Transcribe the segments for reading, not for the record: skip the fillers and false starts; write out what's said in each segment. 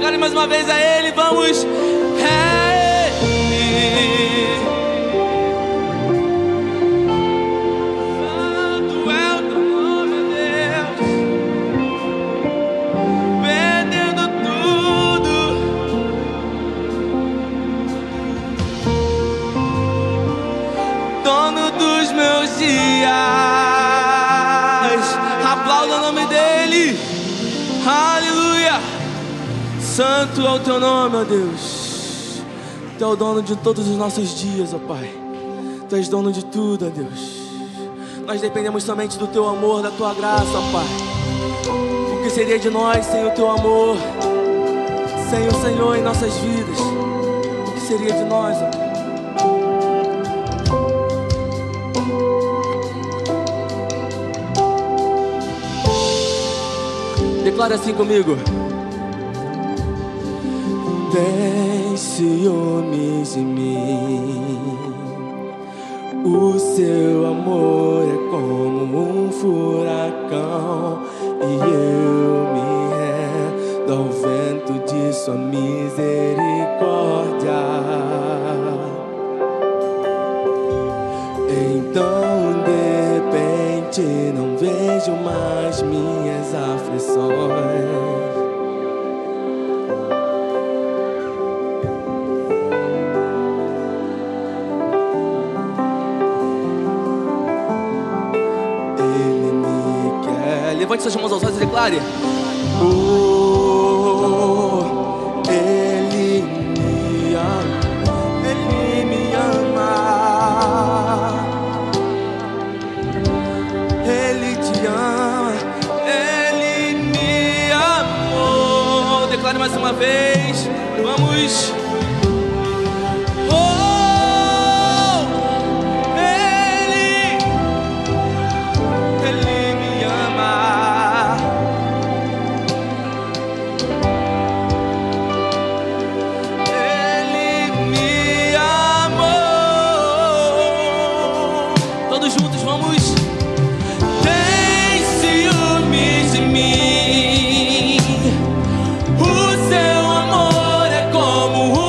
declare mais uma vez a Ele, vamos. Santo é o teu nome, Deus, vendendo tudo. Dono dos meus dias, aplauda o nome dEle, aleluia. Santo é o teu nome, ó Deus. Tu é o dono de todos os nossos dias, ó Pai. Tu és dono de tudo, ó Deus. Nós dependemos somente do teu amor, da tua graça, ó Pai. O que seria de nós sem o teu amor, sem o Senhor em nossas vidas? O que seria de nós, ó Pai? Declara assim comigo. Tem ciúmes de mim, o seu amor é como um furacão, e eu me rendo ao vento de sua misericórdia. Então de repente não vejo mais minhas aflições. Levante suas mãos aos céus e declare. Oh, Ele me ama, Ele me ama, Ele te ama, Ele me amou. Declare mais uma vez, vamos. Como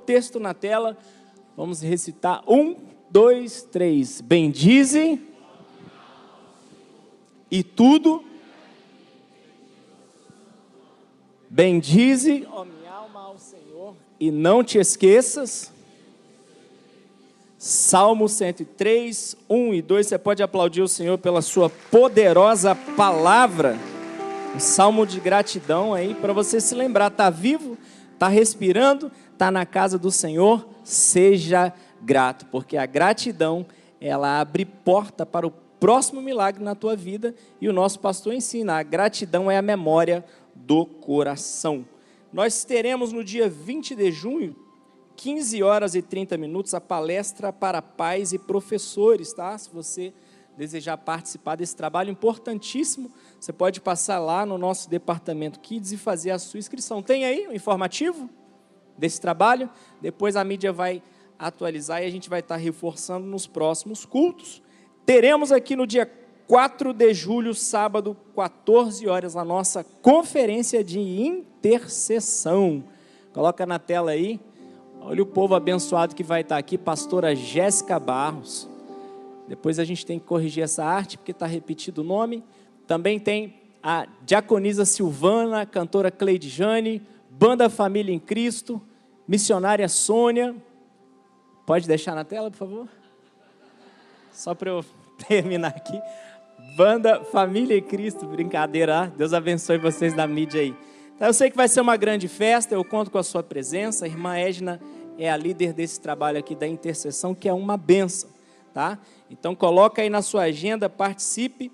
texto na tela. Vamos recitar. 1, 2, 3. Bendize e tudo. Bendize, ó minha alma, ao Senhor, e não te esqueças. Salmo 103, 1 e 2. Você pode aplaudir o Senhor pela sua poderosa palavra. Um salmo de gratidão aí, para você se lembrar. Está vivo, está respirando, está na casa do Senhor. Seja grato, porque a gratidão, ela abre porta para o próximo milagre na tua vida. E o nosso pastor ensina, a gratidão é a memória do coração. Nós teremos no dia 20 de junho, 15 horas e 30 minutos, a palestra para pais e professores, tá? Se você desejar participar desse trabalho importantíssimo, você pode passar lá no nosso departamento Kids e fazer a sua inscrição. Tem aí o informativo desse trabalho? Depois a mídia vai atualizar e a gente vai estar reforçando nos próximos cultos. Teremos aqui no dia 4 de julho, sábado, 14 horas, a nossa conferência de intercessão. Coloca na tela aí. Olha o povo abençoado que vai estar aqui, pastora Jéssica Barros. Depois a gente tem que corrigir essa arte, porque está repetido o nome. Também tem a diaconisa Silvana, cantora Cleide Jane, banda Família em Cristo, missionária Sônia. Pode deixar na tela, por favor? Só para eu terminar aqui. Banda Família em Cristo, brincadeira, Deus abençoe vocês da mídia aí. Então, eu sei que vai ser uma grande festa, eu conto com a sua presença. A irmã Edna é a líder desse trabalho aqui da intercessão, que é uma bênção, tá? Então, coloca aí na sua agenda, participe.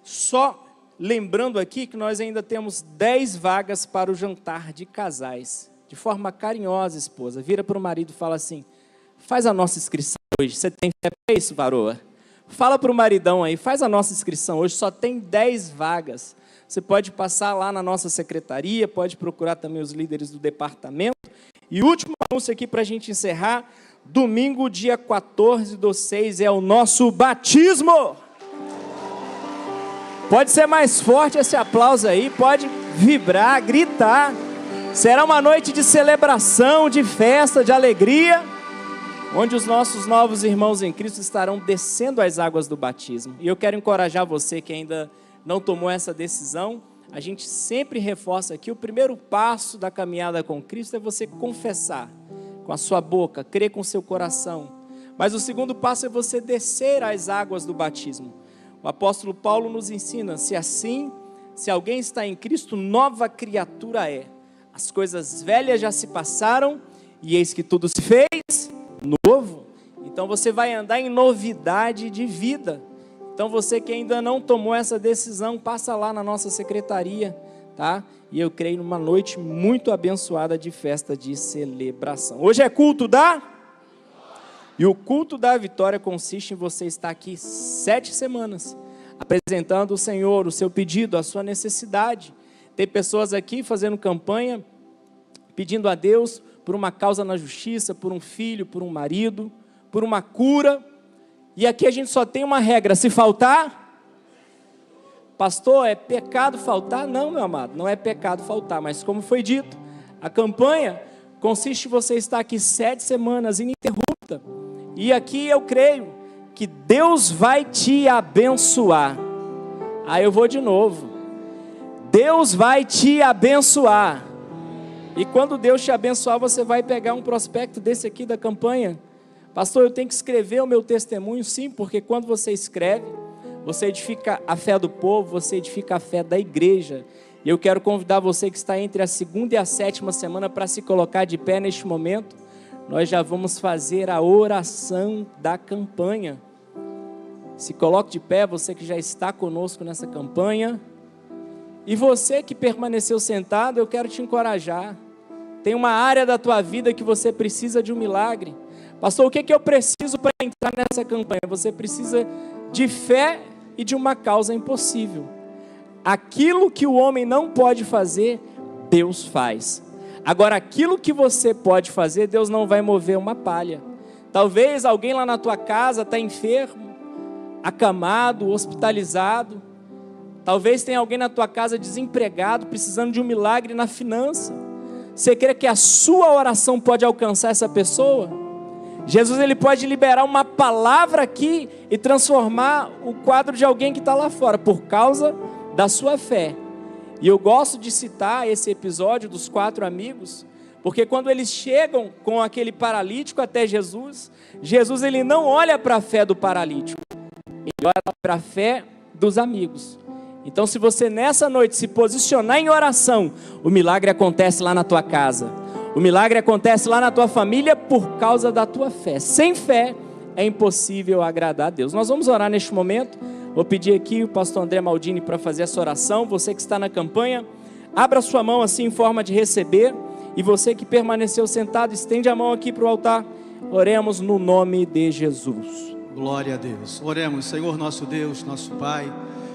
Só lembrando aqui que nós ainda temos 10 vagas para o jantar de casais. De forma carinhosa, esposa, vira para o marido e fala assim, faz a nossa inscrição hoje. Você tem fé para isso, varoa? Fala para o maridão aí, faz a nossa inscrição hoje, só tem 10 vagas. Você pode passar lá na nossa secretaria, pode procurar também os líderes do departamento. E o último anúncio aqui para a gente encerrar, domingo, dia 14/6, é o nosso batismo. Pode ser mais forte esse aplauso aí, pode vibrar, gritar. Será uma noite de celebração, de festa, de alegria, onde os nossos novos irmãos em Cristo estarão descendo as águas do batismo. E eu quero encorajar você que ainda não tomou essa decisão. A gente sempre reforça aqui, o primeiro passo da caminhada com Cristo é você confessar com a sua boca, crer com o seu coração. Mas o segundo passo é você descer as águas do batismo. O apóstolo Paulo nos ensina, se alguém está em Cristo, nova criatura é. As coisas velhas já se passaram e eis que tudo se fez novo. Então você vai andar em novidade de vida. Então você que ainda não tomou essa decisão, passa lá na nossa secretaria, tá? E eu creio numa noite muito abençoada de festa de celebração. Hoje é culto da... E o culto da vitória consiste em você estar aqui 7 semanas, apresentando o Senhor, o seu pedido, a sua necessidade. Tem pessoas aqui fazendo campanha, pedindo a Deus por uma causa na justiça, por um filho, por um marido, por uma cura. E aqui a gente só tem uma regra, se faltar, pastor, é pecado faltar? Não, meu amado, não é pecado faltar, mas como foi dito, a campanha consiste em você estar aqui 7 semanas ininterrupta, e aqui eu creio que Deus vai te abençoar. Aí eu vou de novo, Deus vai te abençoar, e quando Deus te abençoar, você vai pegar um prospecto desse aqui da campanha. Pastor, eu tenho que escrever o meu testemunho? Sim, porque quando você escreve, você edifica a fé do povo, você edifica a fé da igreja. E eu quero convidar você que está entre a 2ª e a 7ª semana para se colocar de pé neste momento. Nós já vamos fazer a oração da campanha. Se coloque de pé, você que já está conosco nessa campanha. E você que permaneceu sentado, eu quero te encorajar. Tem uma área da tua vida que você precisa de um milagre. Pastor, o que eu preciso para entrar nessa campanha? Você precisa de fé e de uma causa impossível. Aquilo que o homem não pode fazer, Deus faz. Agora, aquilo que você pode fazer, Deus não vai mover uma palha. Talvez alguém lá na tua casa está enfermo, acamado, hospitalizado. Talvez tenha alguém na tua casa desempregado, precisando de um milagre na finança. Você crê que a sua oração pode alcançar essa pessoa? Jesus, ele pode liberar uma palavra aqui e transformar o quadro de alguém que está lá fora, por causa da sua fé. E eu gosto de citar esse episódio dos 4 amigos, porque quando eles chegam com aquele paralítico até Jesus, Jesus ele não olha para a fé do paralítico, ele olha para a fé dos amigos. Então, se você nessa noite se posicionar em oração, o milagre acontece lá na tua casa, o milagre acontece lá na tua família por causa da tua fé. Sem fé é impossível agradar a Deus. Nós vamos orar neste momento. Vou pedir aqui o pastor André Maldini para fazer essa oração. Você que está na campanha, abra sua mão assim em forma de receber. E você que permaneceu sentado, estende a mão aqui para o altar. Oremos no nome de Jesus. Glória a Deus. Oremos, Senhor nosso Deus, nosso Pai.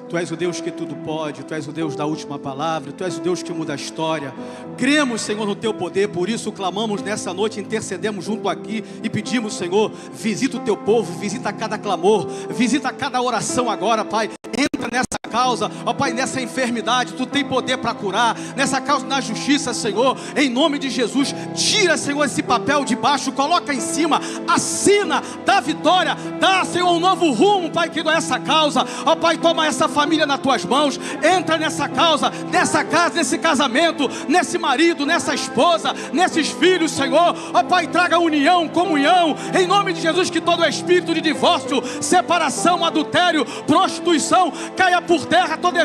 Tu és o Deus que tudo pode, Tu és o Deus da última palavra, Tu és o Deus que muda a história. Cremos, Senhor, no Teu poder, por isso clamamos nessa noite, intercedemos junto aqui e pedimos, Senhor, visita o Teu povo, visita cada clamor, visita cada oração agora, Pai. Entra nessa causa, ó Pai, nessa enfermidade, Tu tem poder para curar, nessa causa da justiça, Senhor, em nome de Jesus. Tira, Senhor, esse papel de baixo, coloca em cima, assina, dá vitória, dá, Senhor, um novo rumo, Pai, querido, a essa causa. Ó Pai, toma essa família nas Tuas mãos, entra nessa causa, nessa casa, nesse casamento, nesse marido, nessa esposa, nesses filhos, Senhor. Ó Pai, traga união, comunhão, em nome de Jesus, que todo espírito de divórcio, separação, adultério, prostituição, caia por terra, todo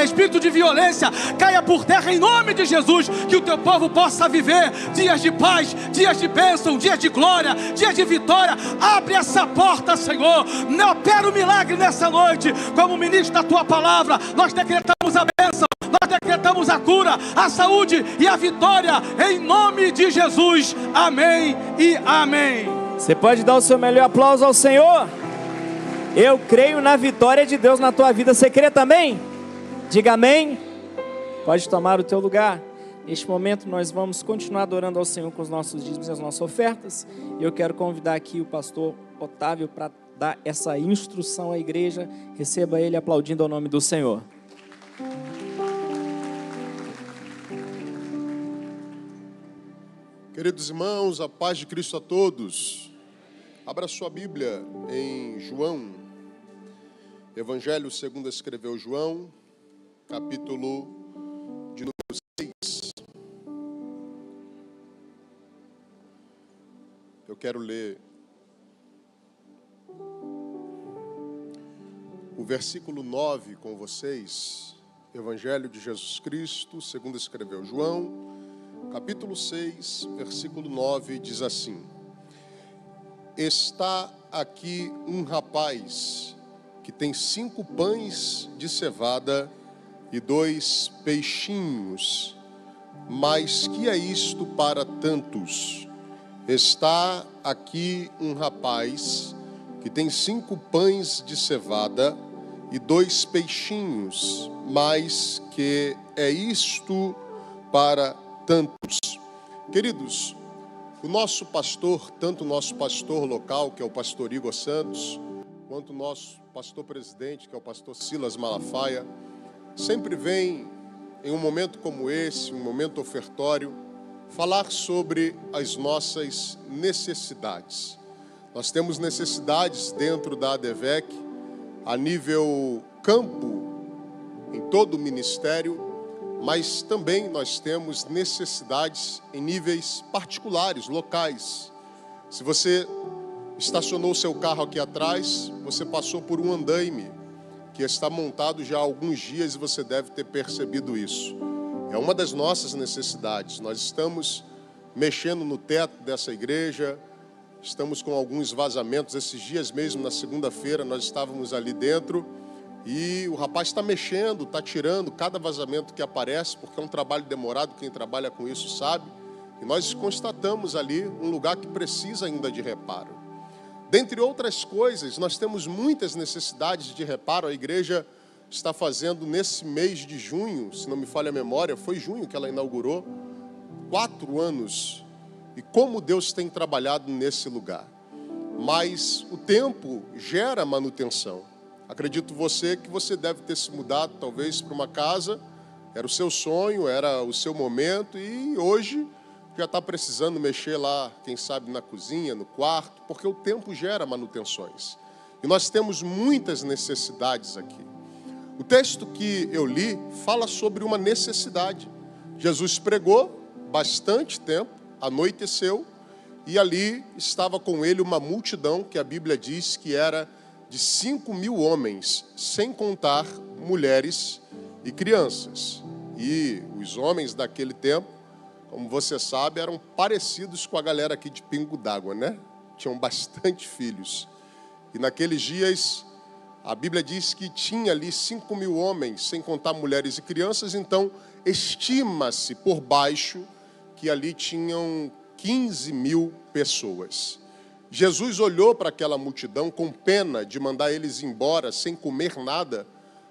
espírito de violência caia por terra em nome de Jesus, que o Teu povo possa viver dias de paz, dias de bênção, dias de glória, dias de vitória. Abre essa porta, Senhor, opera o milagre nessa noite, como ministro da Tua palavra. Nós decretamos a bênção, nós decretamos a cura, a saúde e a vitória em nome de Jesus, amém e amém. Você pode dar o seu melhor aplauso ao Senhor? Eu creio na vitória de Deus na tua vida. Você crê também? Diga amém. Pode tomar o teu lugar. Neste momento nós vamos continuar adorando ao Senhor com os nossos dízimos e as nossas ofertas. E eu quero convidar aqui o pastor Otávio para dar essa instrução à igreja. Receba ele aplaudindo ao nome do Senhor. Queridos irmãos, a paz de Cristo a todos. Abra sua Bíblia em João, Evangelho segundo escreveu João, capítulo de número 6. Eu quero ler o versículo 9 com vocês. Evangelho de Jesus Cristo, segundo escreveu João, capítulo 6, versículo 9, diz assim: Está aqui um rapaz que tem 5 pães de cevada e 2 peixinhos. Mas que é isto para tantos? Está aqui um rapaz que tem 5 pães de cevada e 2 peixinhos. Mas que é isto para tantos? Queridos, o nosso pastor, tanto o nosso pastor local, que é o pastor Igor Santos, quanto o nosso pastor presidente, que é o pastor Silas Malafaia, sempre vem em um momento como esse, um momento ofertório, falar sobre as nossas necessidades. Nós temos necessidades dentro da ADVEC, a nível campo, em todo o ministério, mas também nós temos necessidades em níveis particulares, locais. Se você estacionou o seu carro aqui atrás, você passou por um andaime que está montado já há alguns dias e você deve ter percebido isso. É uma das nossas necessidades. Nós estamos mexendo no teto dessa igreja, estamos com alguns vazamentos. Esses dias mesmo, na segunda-feira, nós estávamos ali dentro e o rapaz está mexendo, está tirando cada vazamento que aparece, porque é um trabalho demorado, quem trabalha com isso sabe. E nós constatamos ali um lugar que precisa ainda de reparo. Dentre outras coisas, nós temos muitas necessidades de reparo. A igreja está fazendo nesse mês de junho, se não me falha a memória, foi junho que ela inaugurou, 4 anos. E como Deus tem trabalhado nesse lugar. Mas o tempo gera manutenção. Acredito que você deve ter se mudado talvez para uma casa, era o seu sonho, era o seu momento, e hoje já está precisando mexer lá, quem sabe na cozinha, no quarto, porque o tempo gera manutenções. E nós temos muitas necessidades aqui. O texto que eu li fala sobre uma necessidade. Jesus pregou bastante tempo, anoiteceu, e ali estava com ele uma multidão, que a Bíblia diz que era de 5.000 homens, sem contar mulheres e crianças. E os homens daquele tempo, como você sabe, eram parecidos com a galera aqui de Pingo d'Água, né? Tinham bastante filhos. E naqueles dias, a Bíblia diz que tinha ali 5.000 homens, sem contar mulheres e crianças. Então, estima-se por baixo que ali tinham 15.000 pessoas. Jesus olhou para aquela multidão com pena de mandar eles embora sem comer nada,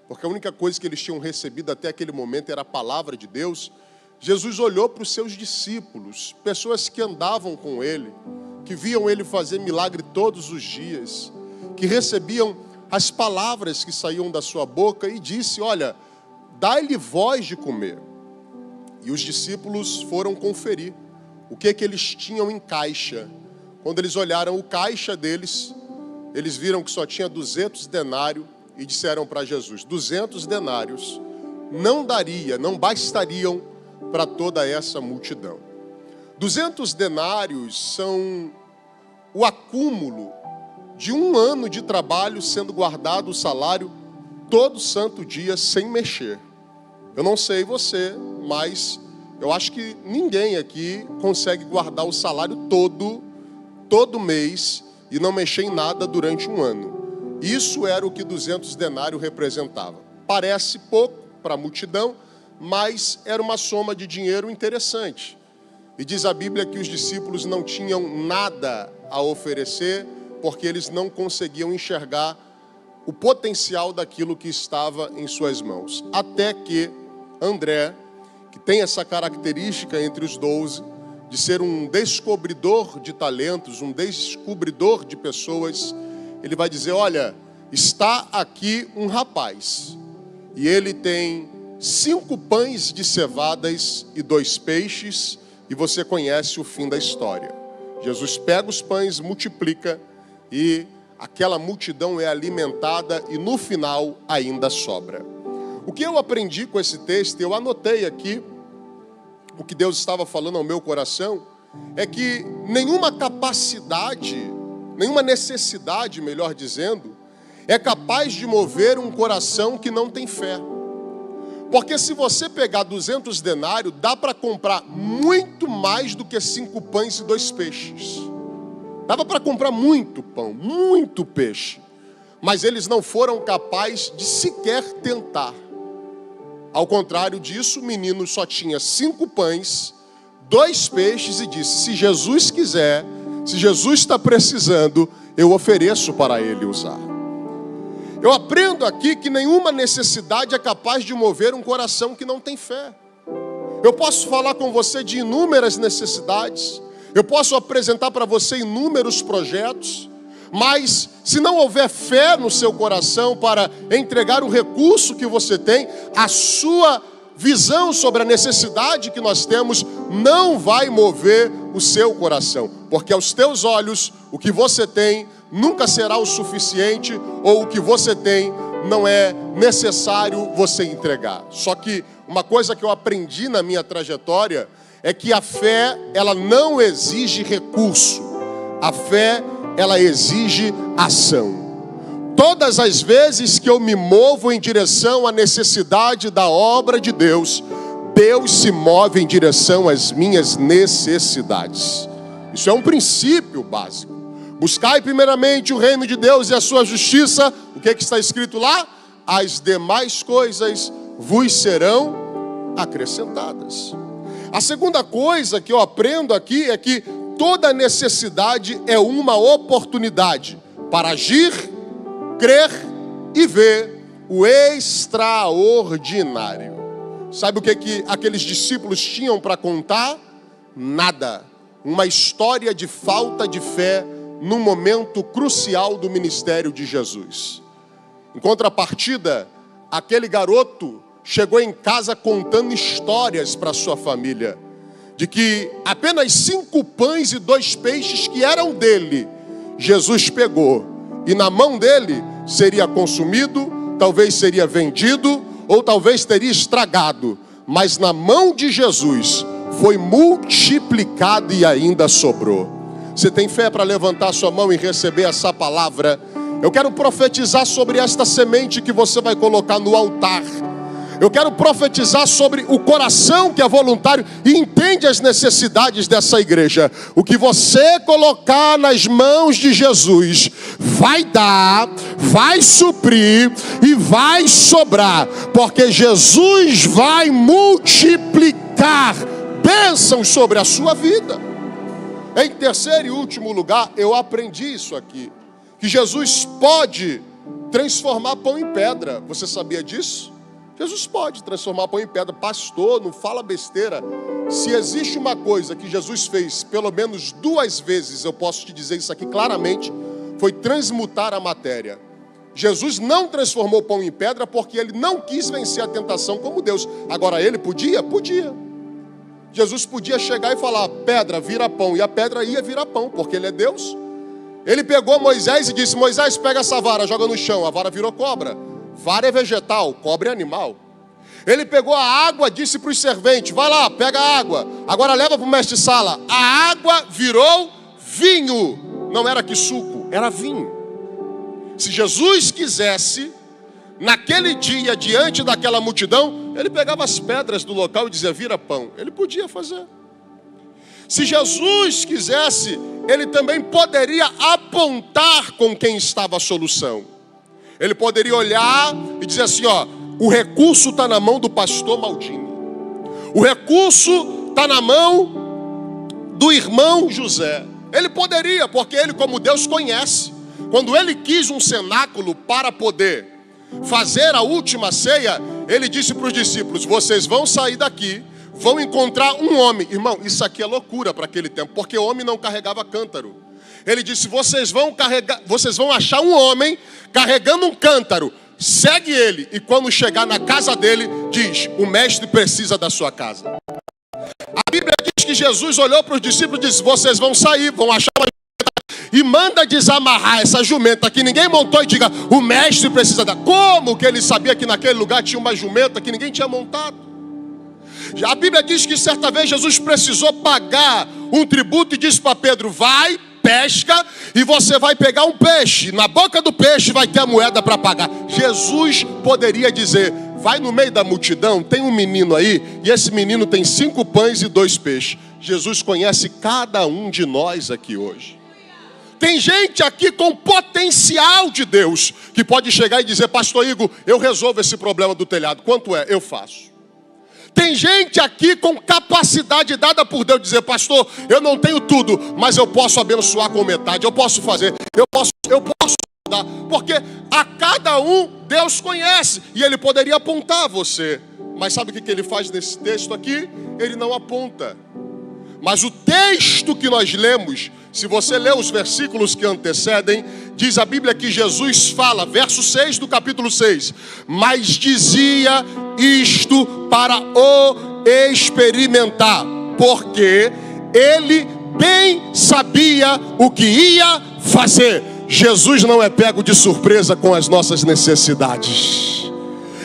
porque a única coisa que eles tinham recebido até aquele momento era a palavra de Deus. Jesus olhou para os seus discípulos, pessoas que andavam com ele, que viam ele fazer milagre todos os dias, que recebiam as palavras que saíam da sua boca, e disse: olha, dai-lhe voz de comer. E os discípulos foram conferir o que eles tinham em caixa. Quando eles olharam o caixa deles, eles viram que só tinha 200 denários e disseram para Jesus: 200 denários não daria, não bastariam para toda essa multidão. 200 denários são o acúmulo de um ano de trabalho sendo guardado o salário todo santo dia sem mexer. Eu não sei você, mas eu acho que ninguém aqui consegue guardar o salário todo mês e não mexer em nada durante um ano. Isso era o que 200 denários representava. Parece pouco para a multidão, mas era uma soma de dinheiro interessante. E diz a Bíblia que os discípulos não tinham nada a oferecer, porque eles não conseguiam enxergar o potencial daquilo que estava em suas mãos. Até que André, que tem essa característica entre os 12, de ser um descobridor de talentos, um descobridor de pessoas, ele vai dizer: olha, está aqui um rapaz, e ele tem 5 pães de cevadas e 2 peixes, e você conhece o fim da história. Jesus pega os pães, multiplica, e aquela multidão é alimentada, e no final ainda sobra. O que eu aprendi com esse texto, eu anotei aqui, o que Deus estava falando ao meu coração, é que nenhuma capacidade, nenhuma necessidade, melhor dizendo, é capaz de mover um coração que não tem fé. Porque se você pegar 200 denários, dá para comprar muito mais do que 5 pães e 2 peixes. Dava para comprar muito pão, muito peixe. Mas eles não foram capazes de sequer tentar. Ao contrário disso, o menino só tinha 5 pães, 2 peixes e disse: se Jesus quiser, se Jesus está precisando, eu ofereço para ele usar. Eu aprendo aqui que nenhuma necessidade é capaz de mover um coração que não tem fé. Eu posso falar com você de inúmeras necessidades, eu posso apresentar para você inúmeros projetos, mas se não houver fé no seu coração para entregar o recurso que você tem, a sua visão sobre a necessidade que nós temos não vai mover o seu coração, porque aos teus olhos o que você tem nunca será o suficiente, ou o que você tem não é necessário você entregar. Só que uma coisa que eu aprendi na minha trajetória é que a fé, ela não exige recurso, a fé, ela exige ação. Todas as vezes que eu me movo em direção à necessidade da obra de Deus, Deus se move em direção às minhas necessidades. Isso é um princípio básico. Buscai primeiramente o reino de Deus e a sua justiça. O que está escrito lá? As demais coisas vos serão acrescentadas. A segunda coisa que eu aprendo aqui é que toda necessidade é uma oportunidade para agir, crer e ver o extraordinário. Sabe o que aqueles discípulos tinham para contar? Nada. Uma história de falta de fé num momento crucial do ministério de Jesus. Em contrapartida, aquele garoto chegou em casa contando histórias para sua família. de que apenas 5 pães e 2 peixes que eram dele, Jesus pegou, e na mão dele seria consumido, talvez seria vendido, ou talvez teria estragado, mas na mão de Jesus foi multiplicado e ainda sobrou. Você tem fé para levantar sua mão e receber essa palavra? Eu quero profetizar sobre esta semente que você vai colocar no altar. Eu quero profetizar sobre o coração que é voluntário e entende as necessidades dessa igreja. O que você colocar nas mãos de Jesus vai dar, vai suprir e vai sobrar, porque Jesus vai multiplicar bênçãos sobre a sua vida. Em terceiro e último lugar, eu aprendi isso aqui, que Jesus pode transformar pão em pedra. Você sabia disso? Jesus pode transformar pão em pedra. Pastor, não fala besteira. Se existe uma coisa que Jesus fez pelo menos 2 vezes, eu posso te dizer isso aqui claramente, foi transmutar a matéria. Jesus não transformou pão em pedra porque ele não quis vencer a tentação como Deus. Agora ele podia? Podia. Jesus podia chegar e falar, pedra vira pão, e a pedra ia virar pão, porque ele é Deus. Ele pegou Moisés e disse, Moisés, pega essa vara, joga no chão, a vara virou cobra. Vara é vegetal, cobra é animal. Ele pegou a água, disse para os serventes, vai lá, pega a água, agora leva para o mestre-sala. A água virou vinho, não era que suco, era vinho. Se Jesus quisesse, naquele dia, diante daquela multidão, ele pegava as pedras do local e dizia, vira pão. Ele podia fazer. Se Jesus quisesse, ele também poderia apontar com quem estava a solução. Ele poderia olhar e dizer assim, ó, o recurso está na mão do pastor Maldini. O recurso está na mão do irmão José. Ele poderia, porque ele, como Deus, conhece. Quando ele quis um cenáculo para poder fazer a última ceia, ele disse para os discípulos, vocês vão sair daqui, vão encontrar um homem. Irmão, isso aqui é loucura para aquele tempo, porque o homem não carregava cântaro. Ele disse, vocês vão achar um homem carregando um cântaro, segue ele, e quando chegar na casa dele, diz, o mestre precisa da sua casa. A Bíblia diz que Jesus olhou para os discípulos e disse, vocês vão sair, vão achar uma jumenta, e manda desamarrar essa jumenta que ninguém montou e diga, o mestre precisa da... Como que ele sabia que naquele lugar tinha uma jumenta que ninguém tinha montado? A Bíblia diz que certa vez Jesus precisou pagar um tributo e disse para Pedro, vai, pesca e você vai pegar um peixe. Na boca do peixe vai ter a moeda para pagar. Jesus poderia dizer, vai no meio da multidão, tem um menino aí, e esse menino tem 5 pães e 2 peixes. Jesus conhece cada um de nós aqui hoje. Tem gente aqui com potencial de Deus, que pode chegar e dizer, pastor Igor, eu resolvo esse problema do telhado. Quanto é? Eu faço. Tem gente aqui com capacidade dada por Deus dizer, pastor, eu não tenho tudo, mas eu posso abençoar com metade, eu posso fazer, eu posso dar, porque a cada um Deus conhece, e ele poderia apontar a você, mas sabe o que ele faz nesse texto aqui? Ele não aponta. Mas o texto que nós lemos, se você ler os versículos que antecedem, diz a Bíblia que Jesus fala, verso 6 do capítulo 6, mas dizia isto para o experimentar, porque ele bem sabia o que ia fazer. Jesus não é pego de surpresa com as nossas necessidades.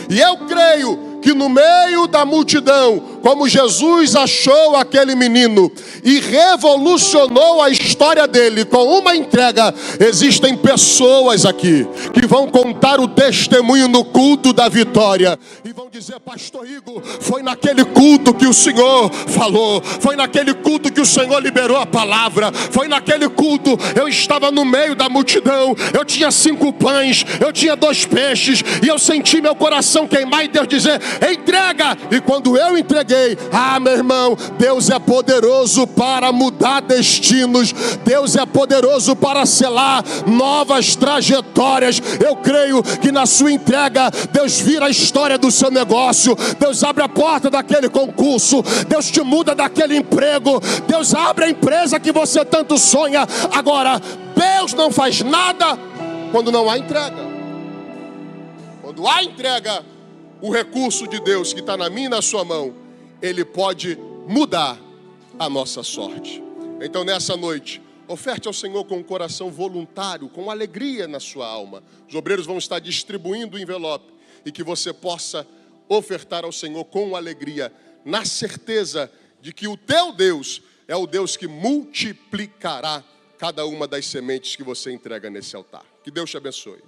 E eu creio que no meio da multidão, como Jesus achou aquele menino e revolucionou a história dele com uma entrega, existem pessoas aqui que vão contar o testemunho no culto da vitória e vão dizer, pastor Igor, foi naquele culto que o Senhor falou, foi naquele culto que o Senhor liberou a palavra, foi naquele culto, eu estava no meio da multidão, eu tinha 5 pães, eu tinha 2 peixes, e eu senti meu coração queimar e Deus dizer, entrega, e quando eu entreguei, meu irmão, Deus é poderoso para mudar destinos, Deus é poderoso para selar novas trajetórias. Eu creio que na sua entrega, Deus vira a história do seu negócio, Deus abre a porta daquele concurso, Deus te muda daquele emprego, Deus abre a empresa que você tanto sonha. Agora, Deus não faz nada quando não há entrega. Quando há entrega, o recurso de Deus que está na minha e na sua mão, ele pode mudar a nossa sorte. Então, nessa noite, oferte ao Senhor com um coração voluntário, com alegria na sua alma. Os obreiros vão estar distribuindo o envelope e que você possa ofertar ao Senhor com alegria, na certeza de que o teu Deus é o Deus que multiplicará cada uma das sementes que você entrega nesse altar. Que Deus te abençoe.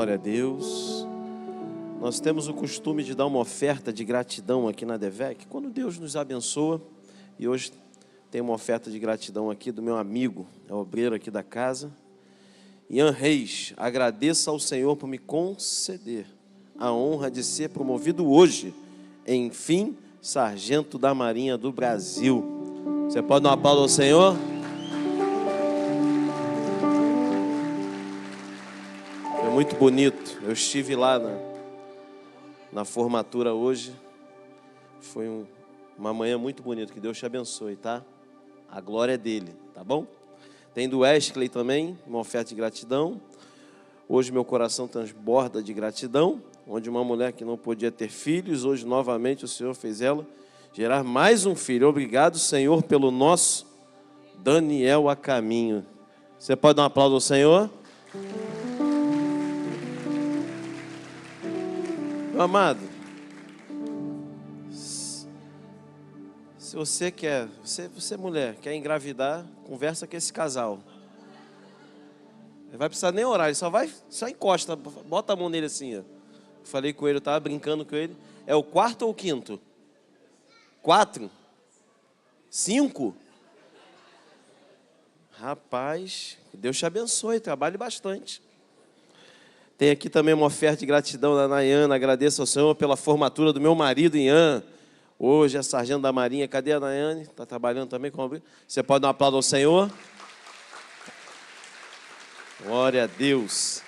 Glória a Deus. Nós temos o costume de dar uma oferta de gratidão aqui na DEVEC, quando Deus nos abençoa. E hoje tem uma oferta de gratidão aqui do meu amigo, é obreiro aqui da casa, Ian Reis. Agradeça ao Senhor por me conceder a honra de ser promovido hoje, enfim, sargento da Marinha do Brasil. Você pode dar uma palma ao Senhor? Foi muito bonito. Eu estive lá na formatura hoje. Foi uma manhã muito bonita. Que Deus te abençoe, tá? A glória é dele, tá bom? Tem do Wesley também, uma oferta de gratidão. Hoje meu coração transborda de gratidão, onde uma mulher que não podia ter filhos, hoje novamente o Senhor fez ela gerar mais um filho. Obrigado, Senhor, pelo nosso Daniel a caminho. Você pode dar um aplauso ao Senhor? Meu amado, se você quer, você mulher, quer engravidar, conversa com esse casal. Ele vai precisar nem orar, ele só encosta, bota a mão nele assim, ó. Falei com ele, eu estava brincando com ele. É o quarto ou o quinto? 4? 5? Rapaz, que Deus te abençoe, trabalhe bastante. Tem aqui também uma oferta de gratidão da Nayana. Agradeço ao Senhor pela formatura do meu marido, Ian. Hoje é sargento da Marinha. Cadê a Nayane? Está trabalhando também com a... Você pode dar um aplauso ao Senhor? Glória a Deus.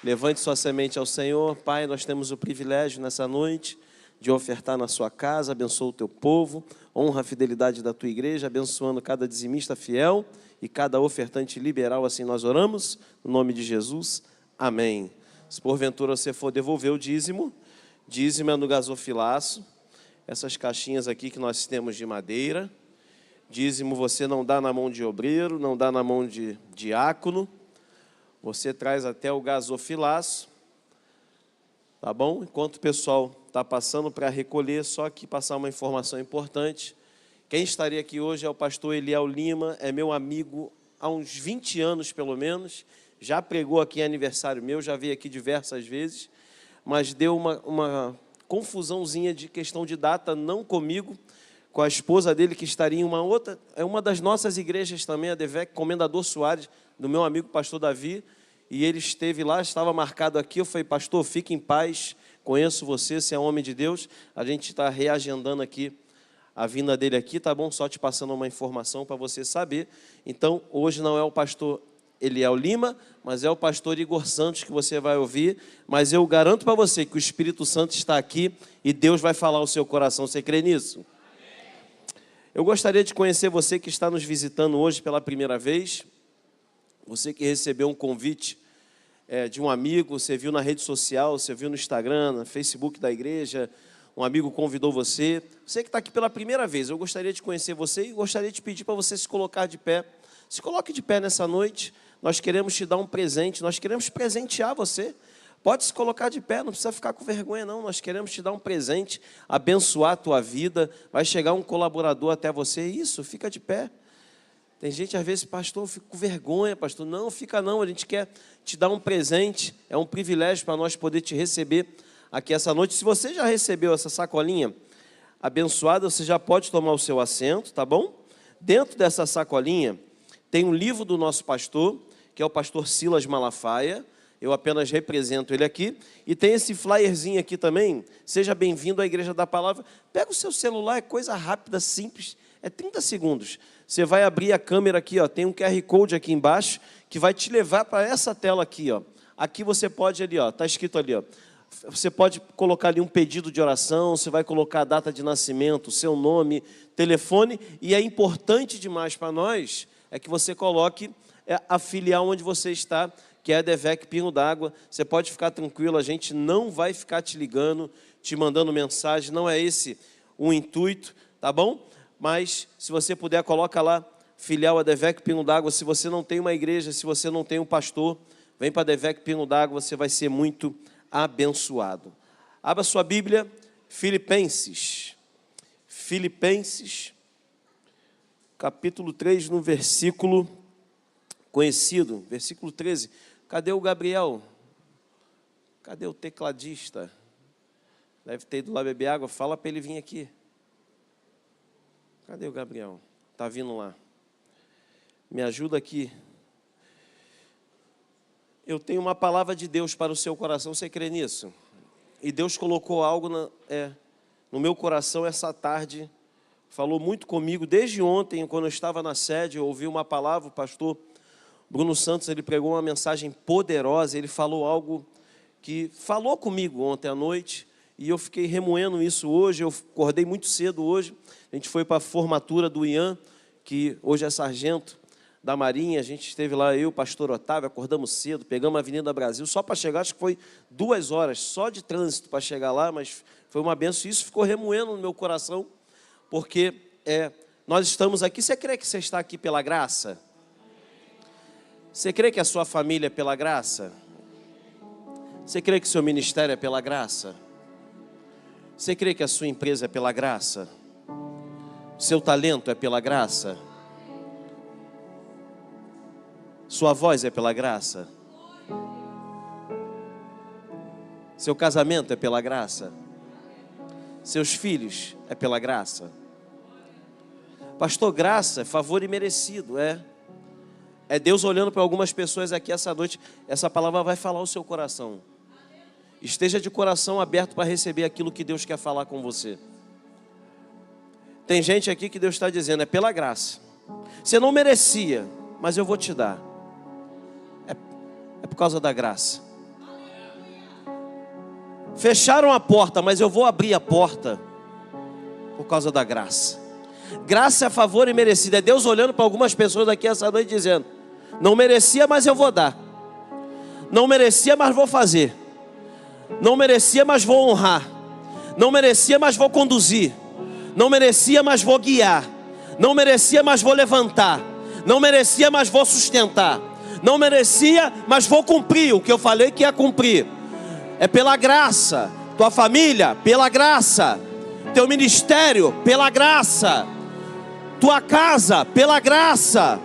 Levante sua semente ao Senhor. Pai, nós temos o privilégio nessa noite de ofertar na sua casa. Abençoa o teu povo. Honra a fidelidade da tua igreja, abençoando cada dizimista fiel e cada ofertante liberal. Assim nós oramos, no nome de Jesus. Amém. Se porventura você for devolver o dízimo, dízimo é no gasofilaço. Essas caixinhas aqui que nós temos de madeira. Dízimo você não dá na mão de obreiro, não dá na mão de diácono. Você traz até o gasofilaço, tá bom? Enquanto o pessoal está passando para recolher, só que passar uma informação importante. Quem estaria aqui hoje é o pastor Eliel Lima, é meu amigo há uns 20 anos pelo menos, já pregou aqui em aniversário meu, já veio aqui diversas vezes, mas deu uma confusãozinha de questão de data, não comigo, com a esposa dele que estaria em uma outra, é uma das nossas igrejas também, a DEVEC, Comendador Soares, do meu amigo pastor Davi, e ele esteve lá, estava marcado aqui, eu falei, pastor, fique em paz, conheço você, você é homem de Deus, a gente está reagendando aqui a vinda dele aqui, tá bom? Só te passando uma informação para você saber. Então, hoje não é o pastor Eliel Lima, mas é o pastor Igor Santos que você vai ouvir, mas eu garanto para você que o Espírito Santo está aqui e Deus vai falar ao seu coração, você crê nisso? Eu gostaria de conhecer você que está nos visitando hoje pela primeira vez, você que recebeu um convite de um amigo, você viu na rede social, você viu no Instagram, no Facebook da igreja, um amigo convidou você. Você que está aqui pela primeira vez, eu gostaria de conhecer você e gostaria de pedir para você se colocar de pé. Se coloque de pé nessa noite, nós queremos te dar um presente, nós queremos presentear você. Pode se colocar de pé, não precisa ficar com vergonha não, nós queremos te dar um presente, abençoar a tua vida, vai chegar um colaborador até você, isso, fica de pé. Tem gente às vezes, pastor, eu fico com vergonha, pastor, não, fica não, a gente quer te dar um presente, é um privilégio para nós poder te receber aqui essa noite. Se você já recebeu essa sacolinha abençoada, você já pode tomar o seu assento, tá bom? Dentro dessa sacolinha tem um livro do nosso pastor, que é o pastor Silas Malafaia, eu apenas represento ele aqui, e tem esse flyerzinho aqui também, seja bem-vindo à Igreja da Palavra. Pega o seu celular, é coisa rápida, simples, é 30 segundos. Você vai abrir a câmera aqui, ó, tem um QR Code aqui embaixo, que vai te levar para essa tela aqui, ó. Aqui você pode ali, ó, está escrito ali, ó. Você pode colocar ali um pedido de oração, você vai colocar a data de nascimento, seu nome, telefone, e é importante demais para nós, é que você coloque a filial onde você está, que é a DEVEC Pingo d'Água. Você pode ficar tranquilo, a gente não vai ficar te ligando, te mandando mensagem, não é esse o intuito, tá bom? Mas, se você puder, coloca lá, filial a DEVEC Pingo d'Água. Se você não tem uma igreja, se você não tem um pastor, vem para a DEVEC Pingo d'Água, você vai ser muito abençoado. Abra sua Bíblia, Filipenses, capítulo 3, no versículo conhecido, versículo 13. Cadê o Gabriel? Cadê o tecladista? Deve ter ido lá beber água, fala para ele vir aqui. Cadê o Gabriel? Está vindo lá. Me ajuda aqui. Eu tenho uma palavra de Deus para o seu coração, você crê nisso? E Deus colocou algo no meu coração essa tarde, falou muito comigo, desde ontem, quando eu estava na sede, eu ouvi uma palavra, o pastor Bruno Santos, ele pregou uma mensagem poderosa, ele falou algo que falou comigo ontem à noite, e eu fiquei remoendo isso hoje, eu acordei muito cedo hoje, a gente foi para a formatura do Ian, que hoje é sargento da Marinha, a gente esteve lá, eu, o pastor Otávio, acordamos cedo, pegamos a Avenida Brasil, só para chegar, acho que foi 2 horas, só de trânsito para chegar lá, mas foi uma benção, e isso ficou remoendo no meu coração, porque nós estamos aqui, você crê que você está aqui pela graça? Você crê que a sua família é pela graça? Você crê que o seu ministério é pela graça? Você crê que a sua empresa é pela graça? Seu talento é pela graça? Sua voz é pela graça? Seu casamento é pela graça? seus filhos, é pela graça. Pastor, graça é favor imerecido, é Deus olhando para algumas pessoas aqui essa noite. Essa palavra vai falar o seu coração. Esteja de coração aberto para receber aquilo que Deus quer falar com você. Tem gente aqui que Deus está dizendo, é pela graça. Você não merecia, mas eu vou te dar. É por causa da graça. Fecharam a porta, mas eu vou abrir a porta por causa da graça. Graça é favor imerecido. É Deus olhando para algumas pessoas aqui essa noite dizendo, não merecia, mas eu vou dar. Não merecia, mas vou fazer. Não merecia, mas vou honrar. Não merecia, mas vou conduzir. Não merecia, mas vou guiar. Não merecia, mas vou levantar. Não merecia, mas vou sustentar. Não merecia, mas vou cumprir o que eu falei que ia cumprir. É pela graça. Tua família, pela graça. Teu ministério, pela graça. Tua casa, pela graça.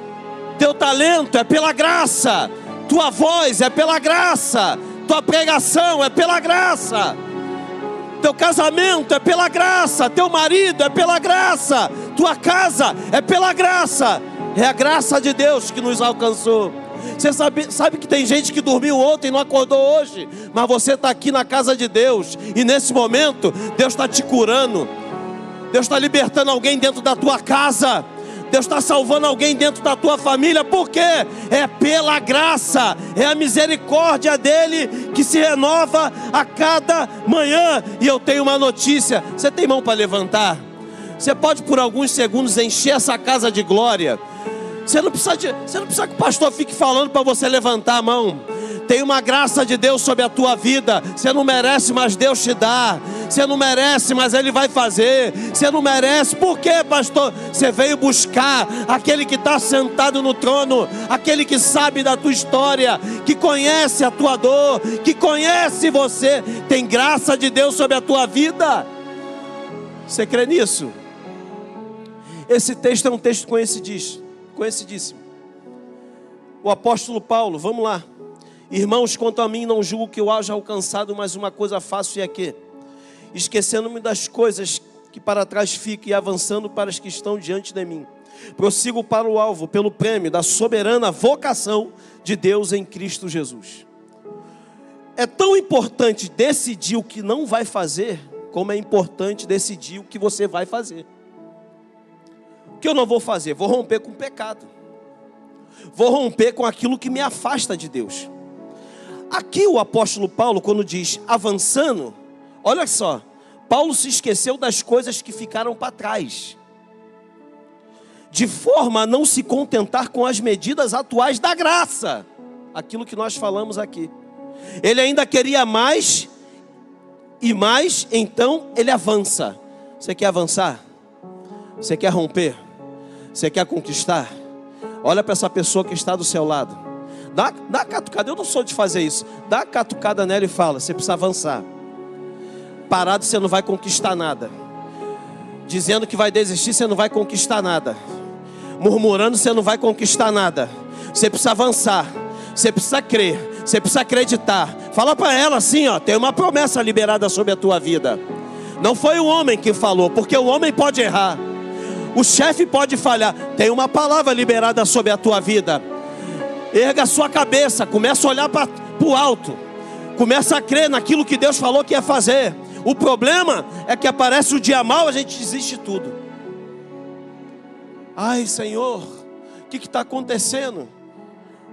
Teu talento é pela graça. Tua voz é pela graça. Tua pregação é pela graça. Teu casamento é pela graça. Teu marido é pela graça. Tua casa é pela graça. É a graça de Deus que nos alcançou. Você sabe que tem gente que dormiu ontem e não acordou hoje, mas você está aqui na casa de Deus, e nesse momento Deus está te curando. Deus está libertando alguém dentro da tua casa. Deus está salvando alguém dentro da tua família. Por quê? É pela graça. É a misericórdia dele que se renova a cada manhã. E eu tenho uma notícia. Você tem mão para levantar? Você pode por alguns segundos encher essa casa de glória. Você não precisa que o pastor fique falando para você levantar a mão. Tem uma graça de Deus sobre a tua vida. Você não merece, mas Deus te dá. Você não merece, mas Ele vai fazer. Você não merece, por quê, pastor? Você veio buscar aquele que está sentado no trono, aquele que sabe da tua história, que conhece a tua dor, que conhece você. Tem graça de Deus sobre a tua vida. Você crê nisso? Esse texto é um texto conhecidíssimo. O apóstolo Paulo, vamos lá. Irmãos, quanto a mim, não julgo que eu haja alcançado, mas uma coisa faço, e é que, esquecendo-me das coisas que para trás ficam e avançando para as que estão diante de mim, prossigo para o alvo, pelo prêmio da soberana vocação de Deus em Cristo Jesus. É tão importante decidir o que não vai fazer, como é importante decidir o que você vai fazer. O que eu não vou fazer? Vou romper com o pecado. Vou romper com aquilo que me afasta de Deus. Aqui o apóstolo Paulo, quando diz avançando, olha só, Paulo se esqueceu das coisas que ficaram para trás, de forma a não se contentar com as medidas atuais da graça, aquilo que nós falamos aqui. Ele ainda queria mais e mais, então ele avança. Você quer avançar? Você quer romper? Você quer conquistar? Olha para essa pessoa que está do seu lado. Dá a catucada, eu não sou de fazer isso. Dá a catucada nela e fala, você precisa avançar. Parado você não vai conquistar nada. Dizendo que vai desistir, você não vai conquistar nada. Murmurando, você não vai conquistar nada. Você precisa avançar. Você precisa crer. Você precisa acreditar. Fala para ela assim, ó, tem uma promessa liberada sobre a tua vida. Não foi o homem que falou, porque o homem pode errar. O chefe pode falhar. Tem uma palavra liberada sobre a tua vida. Erga a sua cabeça, começa a olhar para o alto, começa a crer naquilo que Deus falou que ia fazer. O problema é que aparece o dia mau, a gente desiste de tudo. Ai, Senhor, o que está acontecendo?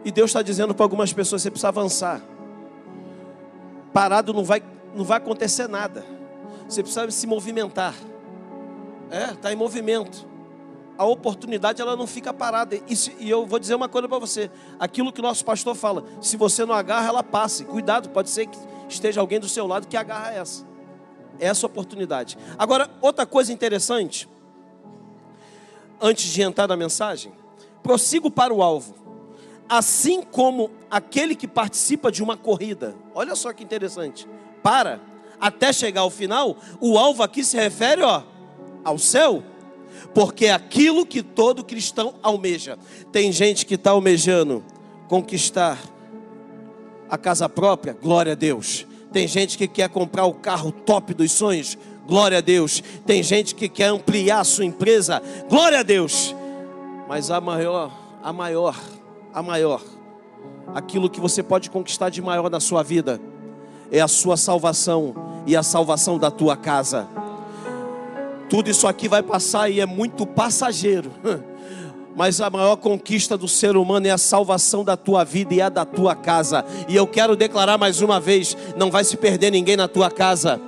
E Deus está dizendo para algumas pessoas, você precisa avançar. Parado não vai acontecer nada. Você precisa se movimentar. Está em movimento. A oportunidade ela não fica parada. E eu vou dizer uma coisa para você. Aquilo que o nosso pastor fala, se você não agarra, ela passa. Cuidado, pode ser que esteja alguém do seu lado que agarra essa oportunidade. Agora, outra coisa interessante, antes de entrar na mensagem, prossigo para o alvo. Assim como aquele que participa de uma corrida. Olha só que interessante. Até chegar ao final, o alvo aqui se refere ao céu. Porque é aquilo que todo cristão almeja. Tem gente que está almejando conquistar a casa própria, glória a Deus. Tem gente que quer comprar o carro top dos sonhos, Glória a Deus. Tem gente que quer ampliar a sua empresa. Glória a Deus. Mas a maior, aquilo que você pode conquistar de maior na sua vida é a sua salvação e a salvação da tua casa. Tudo isso aqui vai passar e é muito passageiro. Mas a maior conquista do ser humano é a salvação da tua vida e a da tua casa. E eu quero declarar mais uma vez: não vai se perder ninguém na tua casa.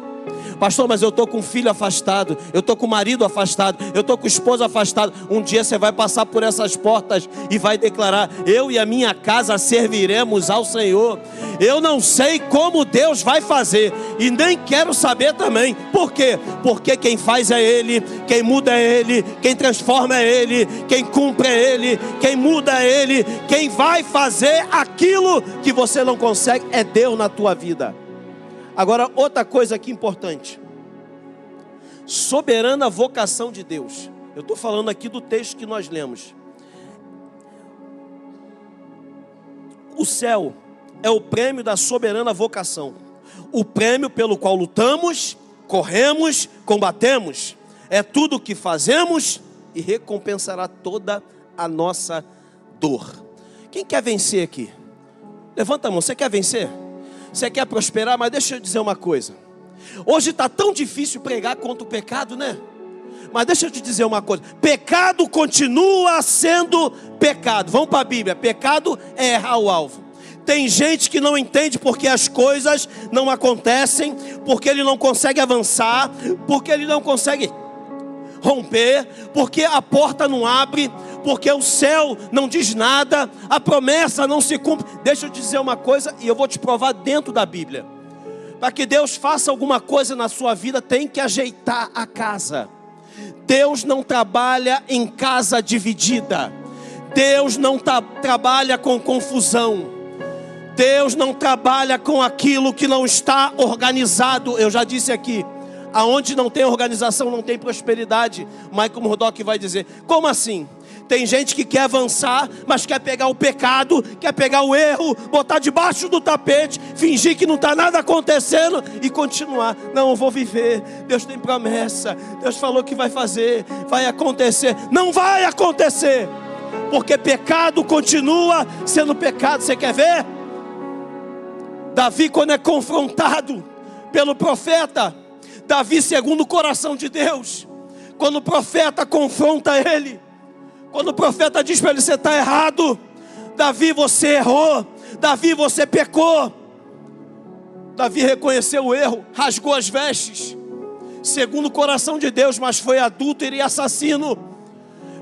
Pastor, mas eu estou com o filho afastado, eu estou com o marido afastado, eu estou com o esposo afastado. Um dia você vai passar por essas portas e vai declarar: eu e a minha casa serviremos ao Senhor. Eu não sei como Deus vai fazer e nem quero saber também. Por quê? Porque quem faz é Ele, quem muda é Ele, quem transforma é Ele, quem cumpre é Ele, quem muda é Ele. Quem vai fazer aquilo que você não consegue é Deus na tua vida. Agora, outra coisa aqui importante: soberana vocação de Deus. Eu estou falando aqui do texto que nós lemos. O céu é o prêmio da soberana vocação, o prêmio pelo qual lutamos, corremos, combatemos. É tudo o que fazemos e recompensará toda a nossa dor. Quem quer vencer aqui? Levanta a mão. Você quer vencer? Você quer prosperar? Mas deixa eu dizer uma coisa. Hoje está tão difícil pregar contra o pecado, né? Mas deixa eu te dizer uma coisa: pecado continua sendo pecado. Vamos para a Bíblia. Pecado é errar o alvo. Tem gente que não entende porque as coisas não acontecem, porque ele não consegue avançar, porque ele não consegue romper, porque a porta não abre, porque o céu não diz nada, a promessa não se cumpre. Deixa eu te dizer uma coisa, e eu vou te provar dentro da Bíblia. Para que Deus faça alguma coisa na sua vida, tem que ajeitar a casa. Deus não trabalha em casa dividida. Deus não trabalha com confusão. Deus não trabalha com aquilo que não está organizado. Eu já disse aqui: aonde não tem organização, não tem prosperidade. Michael Murdock vai dizer: como assim? Tem gente que quer avançar, mas quer pegar o pecado, quer pegar o erro, botar debaixo do tapete, fingir que não está nada acontecendo e continuar. Não, eu vou viver. Deus tem promessa. Deus falou que vai fazer, vai acontecer. Não vai acontecer, porque pecado continua sendo pecado. Você quer ver? Davi, quando é confrontado pelo profeta, Davi, segundo o coração de Deus, quando o profeta confronta ele, quando o profeta diz para ele: você está errado, Davi, você errou, Davi, você pecou. Davi reconheceu o erro, rasgou as vestes, segundo o coração de Deus, mas foi adúltero e assassino.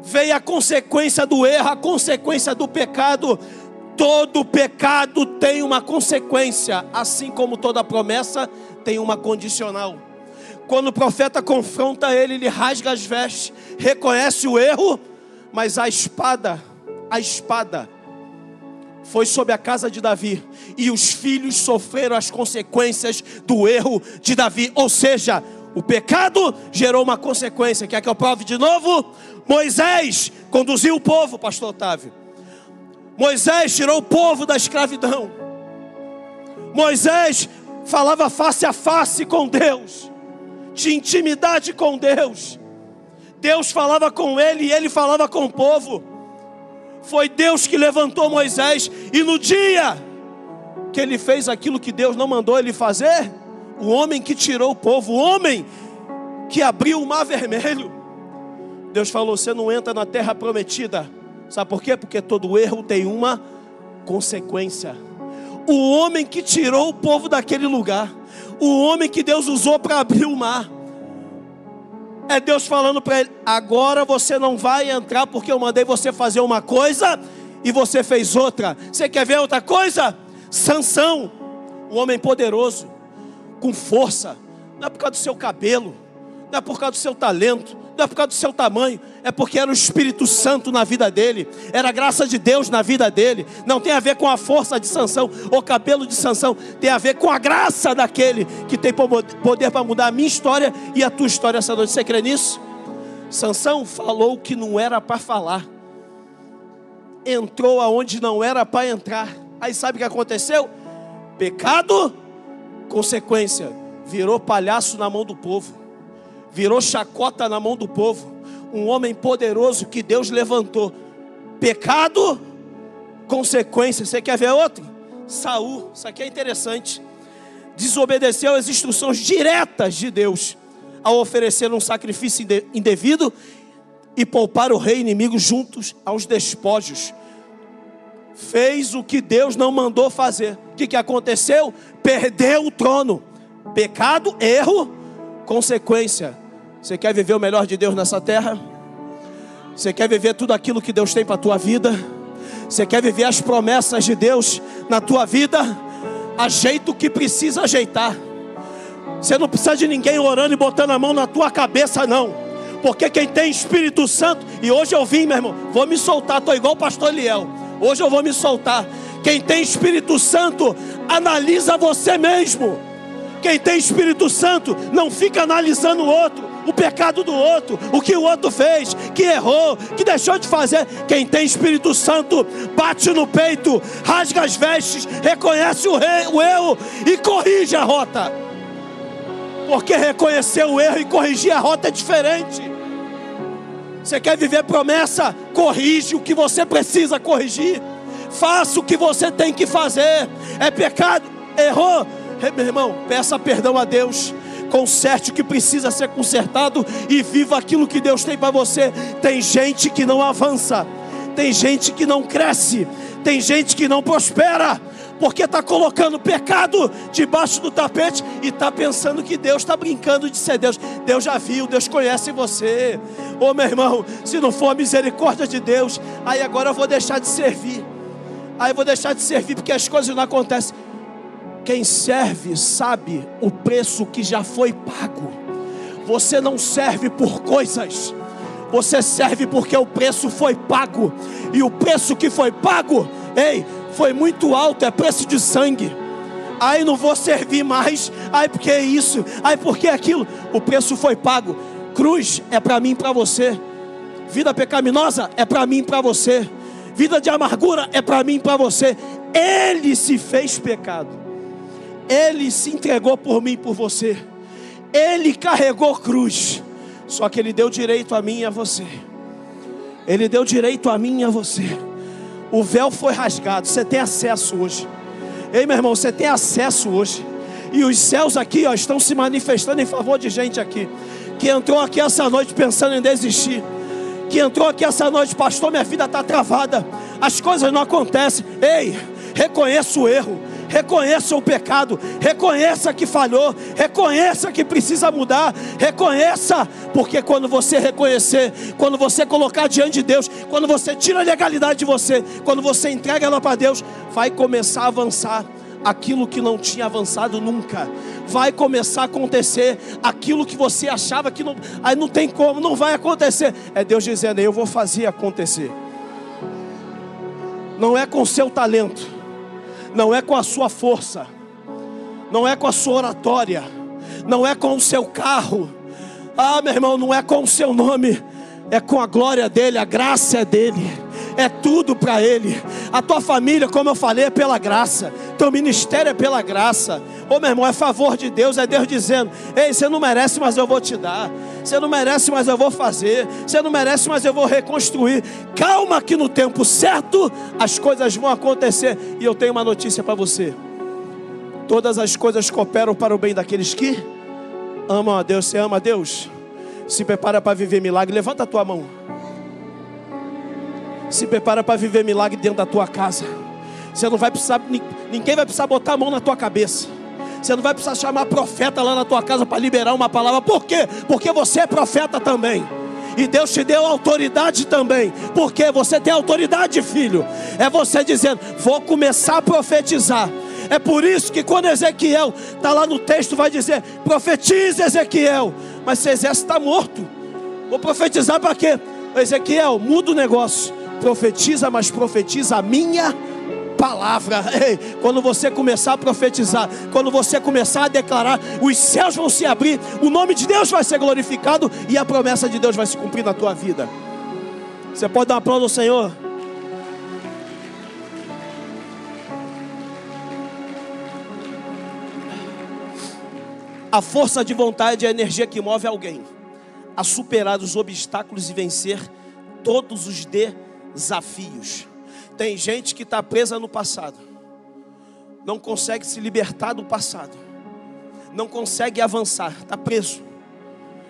Veio a consequência do erro, a consequência do pecado. Todo pecado tem uma consequência, assim como toda promessa tem uma condicional. Quando o profeta confronta ele, ele rasga as vestes, reconhece o erro, mas a espada foi sobre a casa de Davi, e os filhos sofreram as consequências do erro de Davi. Ou seja, o pecado gerou uma consequência. Quer que eu prove de novo? Moisés conduziu o povo, pastor Otávio. Moisés tirou o povo da escravidão. Moisés falava face a face com Deus, tinha intimidade com Deus. Deus falava com ele e ele falava com o povo. Foi Deus que levantou Moisés, e no dia que ele fez aquilo que Deus não mandou ele fazer, o homem que tirou o povo, o homem que abriu o mar vermelho, Deus falou: você não entra na terra prometida. Sabe por quê? Porque todo erro tem uma consequência. O homem que tirou o povo daquele lugar, o homem que Deus usou para abrir o mar, é Deus falando para ele: agora você não vai entrar, porque eu mandei você fazer uma coisa e você fez outra. Você quer ver outra coisa? Sansão, um homem poderoso, com força. Não é por causa do seu cabelo, não é por causa do seu talento, não é por causa do seu tamanho, é porque era o Espírito Santo na vida dele, era a graça de Deus na vida dele. Não tem a ver com a força de Sansão, o cabelo de Sansão, tem a ver com a graça daquele que tem poder para mudar a minha história e a tua história essa noite. Você crê nisso? Sansão falou o que não era para falar, entrou aonde não era para entrar. Aí sabe o que aconteceu? Pecado, consequência, virou palhaço na mão do povo. virou chacota na mão do povo. Um homem poderoso que Deus levantou. Pecado, consequência. Você quer ver outro? Saul, isso aqui é interessante. Desobedeceu às instruções diretas de Deus ao oferecer um sacrifício indevido e poupar o rei inimigo juntos aos despojos. Fez o que Deus não mandou fazer. O que aconteceu? Perdeu o trono. Pecado, erro, consequência. Você quer viver o melhor de Deus nessa terra? Você quer viver tudo aquilo que Deus tem para a tua vida? Você quer viver as promessas de Deus na tua vida? Ajeita o que precisa ajeitar. Você não precisa de ninguém orando e botando a mão na tua cabeça, não. Porque quem tem Espírito Santo, e hoje eu vim, meu irmão, vou me soltar, estou igual o pastor Eliel. Hoje eu vou me soltar. Quem tem Espírito Santo, analisa você mesmo. Quem tem Espírito Santo, não fica analisando o outro, o pecado do outro, o que o outro fez, que errou, que deixou de fazer. Quem tem Espírito Santo, bate no peito, rasga as vestes, reconhece o erro e corrige a rota. Porque reconhecer o erro e corrigir a rota é diferente. Você quer viver promessa? Corrige o que você precisa corrigir. Faça o que você tem que fazer. É pecado? Errou? Meu irmão, peça perdão a Deus. Conserte o que precisa ser consertado e viva aquilo que Deus tem para você. Tem gente que não avança, tem gente que não cresce, tem gente que não prospera, porque está colocando pecado debaixo do tapete e está pensando que Deus está brincando de ser Deus. Deus já viu, Deus conhece você. Ô meu irmão, se não for a misericórdia de Deus, aí agora eu vou deixar de servir. Aí eu vou deixar de servir porque as coisas não acontecem. Quem serve sabe o preço que já foi pago. Você não serve por coisas, você serve porque o preço foi pago. E o preço que foi pago, foi muito alto, é preço de sangue. Aí não vou servir mais, aí porque é isso, aí porque é aquilo. O preço foi pago. Cruz é para mim e para você. Vida pecaminosa é para mim e para você. Vida de amargura é para mim e para você. Ele se fez pecado. Ele se entregou por mim e por você. Ele carregou cruz. Só que Ele deu direito a mim e a você. Ele deu direito a mim e a você. O véu foi rasgado. Você tem acesso hoje. Ei meu irmão, você tem acesso hoje. E os céus aqui estão se manifestando em favor de gente aqui, que entrou aqui essa noite pensando em desistir, que entrou aqui essa noite: pastor, minha vida está travada, as coisas não acontecem. Ei, reconheça o erro, reconheça o pecado, reconheça que falhou, reconheça que precisa mudar, reconheça, porque quando você reconhecer, quando você colocar diante de Deus, quando você tira a legalidade de você, quando você entrega ela para Deus, vai começar a avançar aquilo que não tinha avançado nunca. Vai começar a acontecer aquilo que você achava que não, aí não tem como, não vai acontecer. É Deus dizendo: eu vou fazer acontecer. Não é com o seu talento, não é com a sua força, não é com a sua oratória, não é com o seu carro. Meu irmão, não é com o seu nome, é com a glória dele, a graça é dele. É tudo para Ele. A tua família, como eu falei, é pela graça. Teu ministério é pela graça. Meu irmão, é favor de Deus. É Deus dizendo: ei, você não merece, mas eu vou te dar. Você não merece, mas eu vou fazer. Você não merece, mas eu vou reconstruir. Calma que no tempo certo as coisas vão acontecer. E eu tenho uma notícia para você: todas as coisas cooperam para o bem daqueles que amam a Deus. Você ama a Deus? Se prepara para viver milagre. Levanta a tua mão. Se prepara para viver milagre dentro da tua casa. Você não vai precisar, ninguém vai precisar botar a mão na tua cabeça. Você não vai precisar chamar profeta lá na tua casa para liberar uma palavra. Por quê? Porque você é profeta também. E Deus te deu autoridade também. Porque você tem autoridade, filho. É você dizendo: vou começar a profetizar. É por isso que quando Ezequiel está lá no texto, vai dizer: profetiza, Ezequiel. Mas esse exército está morto. Vou profetizar para quê? Ezequiel, muda o negócio. Profetiza, mas profetiza a minha palavra. Ei, quando você começar a profetizar, quando você começar a declarar, os céus vão se abrir, o nome de Deus vai ser glorificado e a promessa de Deus vai se cumprir na tua vida. Você pode dar um aplauso ao Senhor? A força de vontade é a energia que move alguém. a superar os obstáculos e vencer todos os desafios. Tem gente que está presa no passado, não consegue se libertar do passado, não consegue avançar, está preso.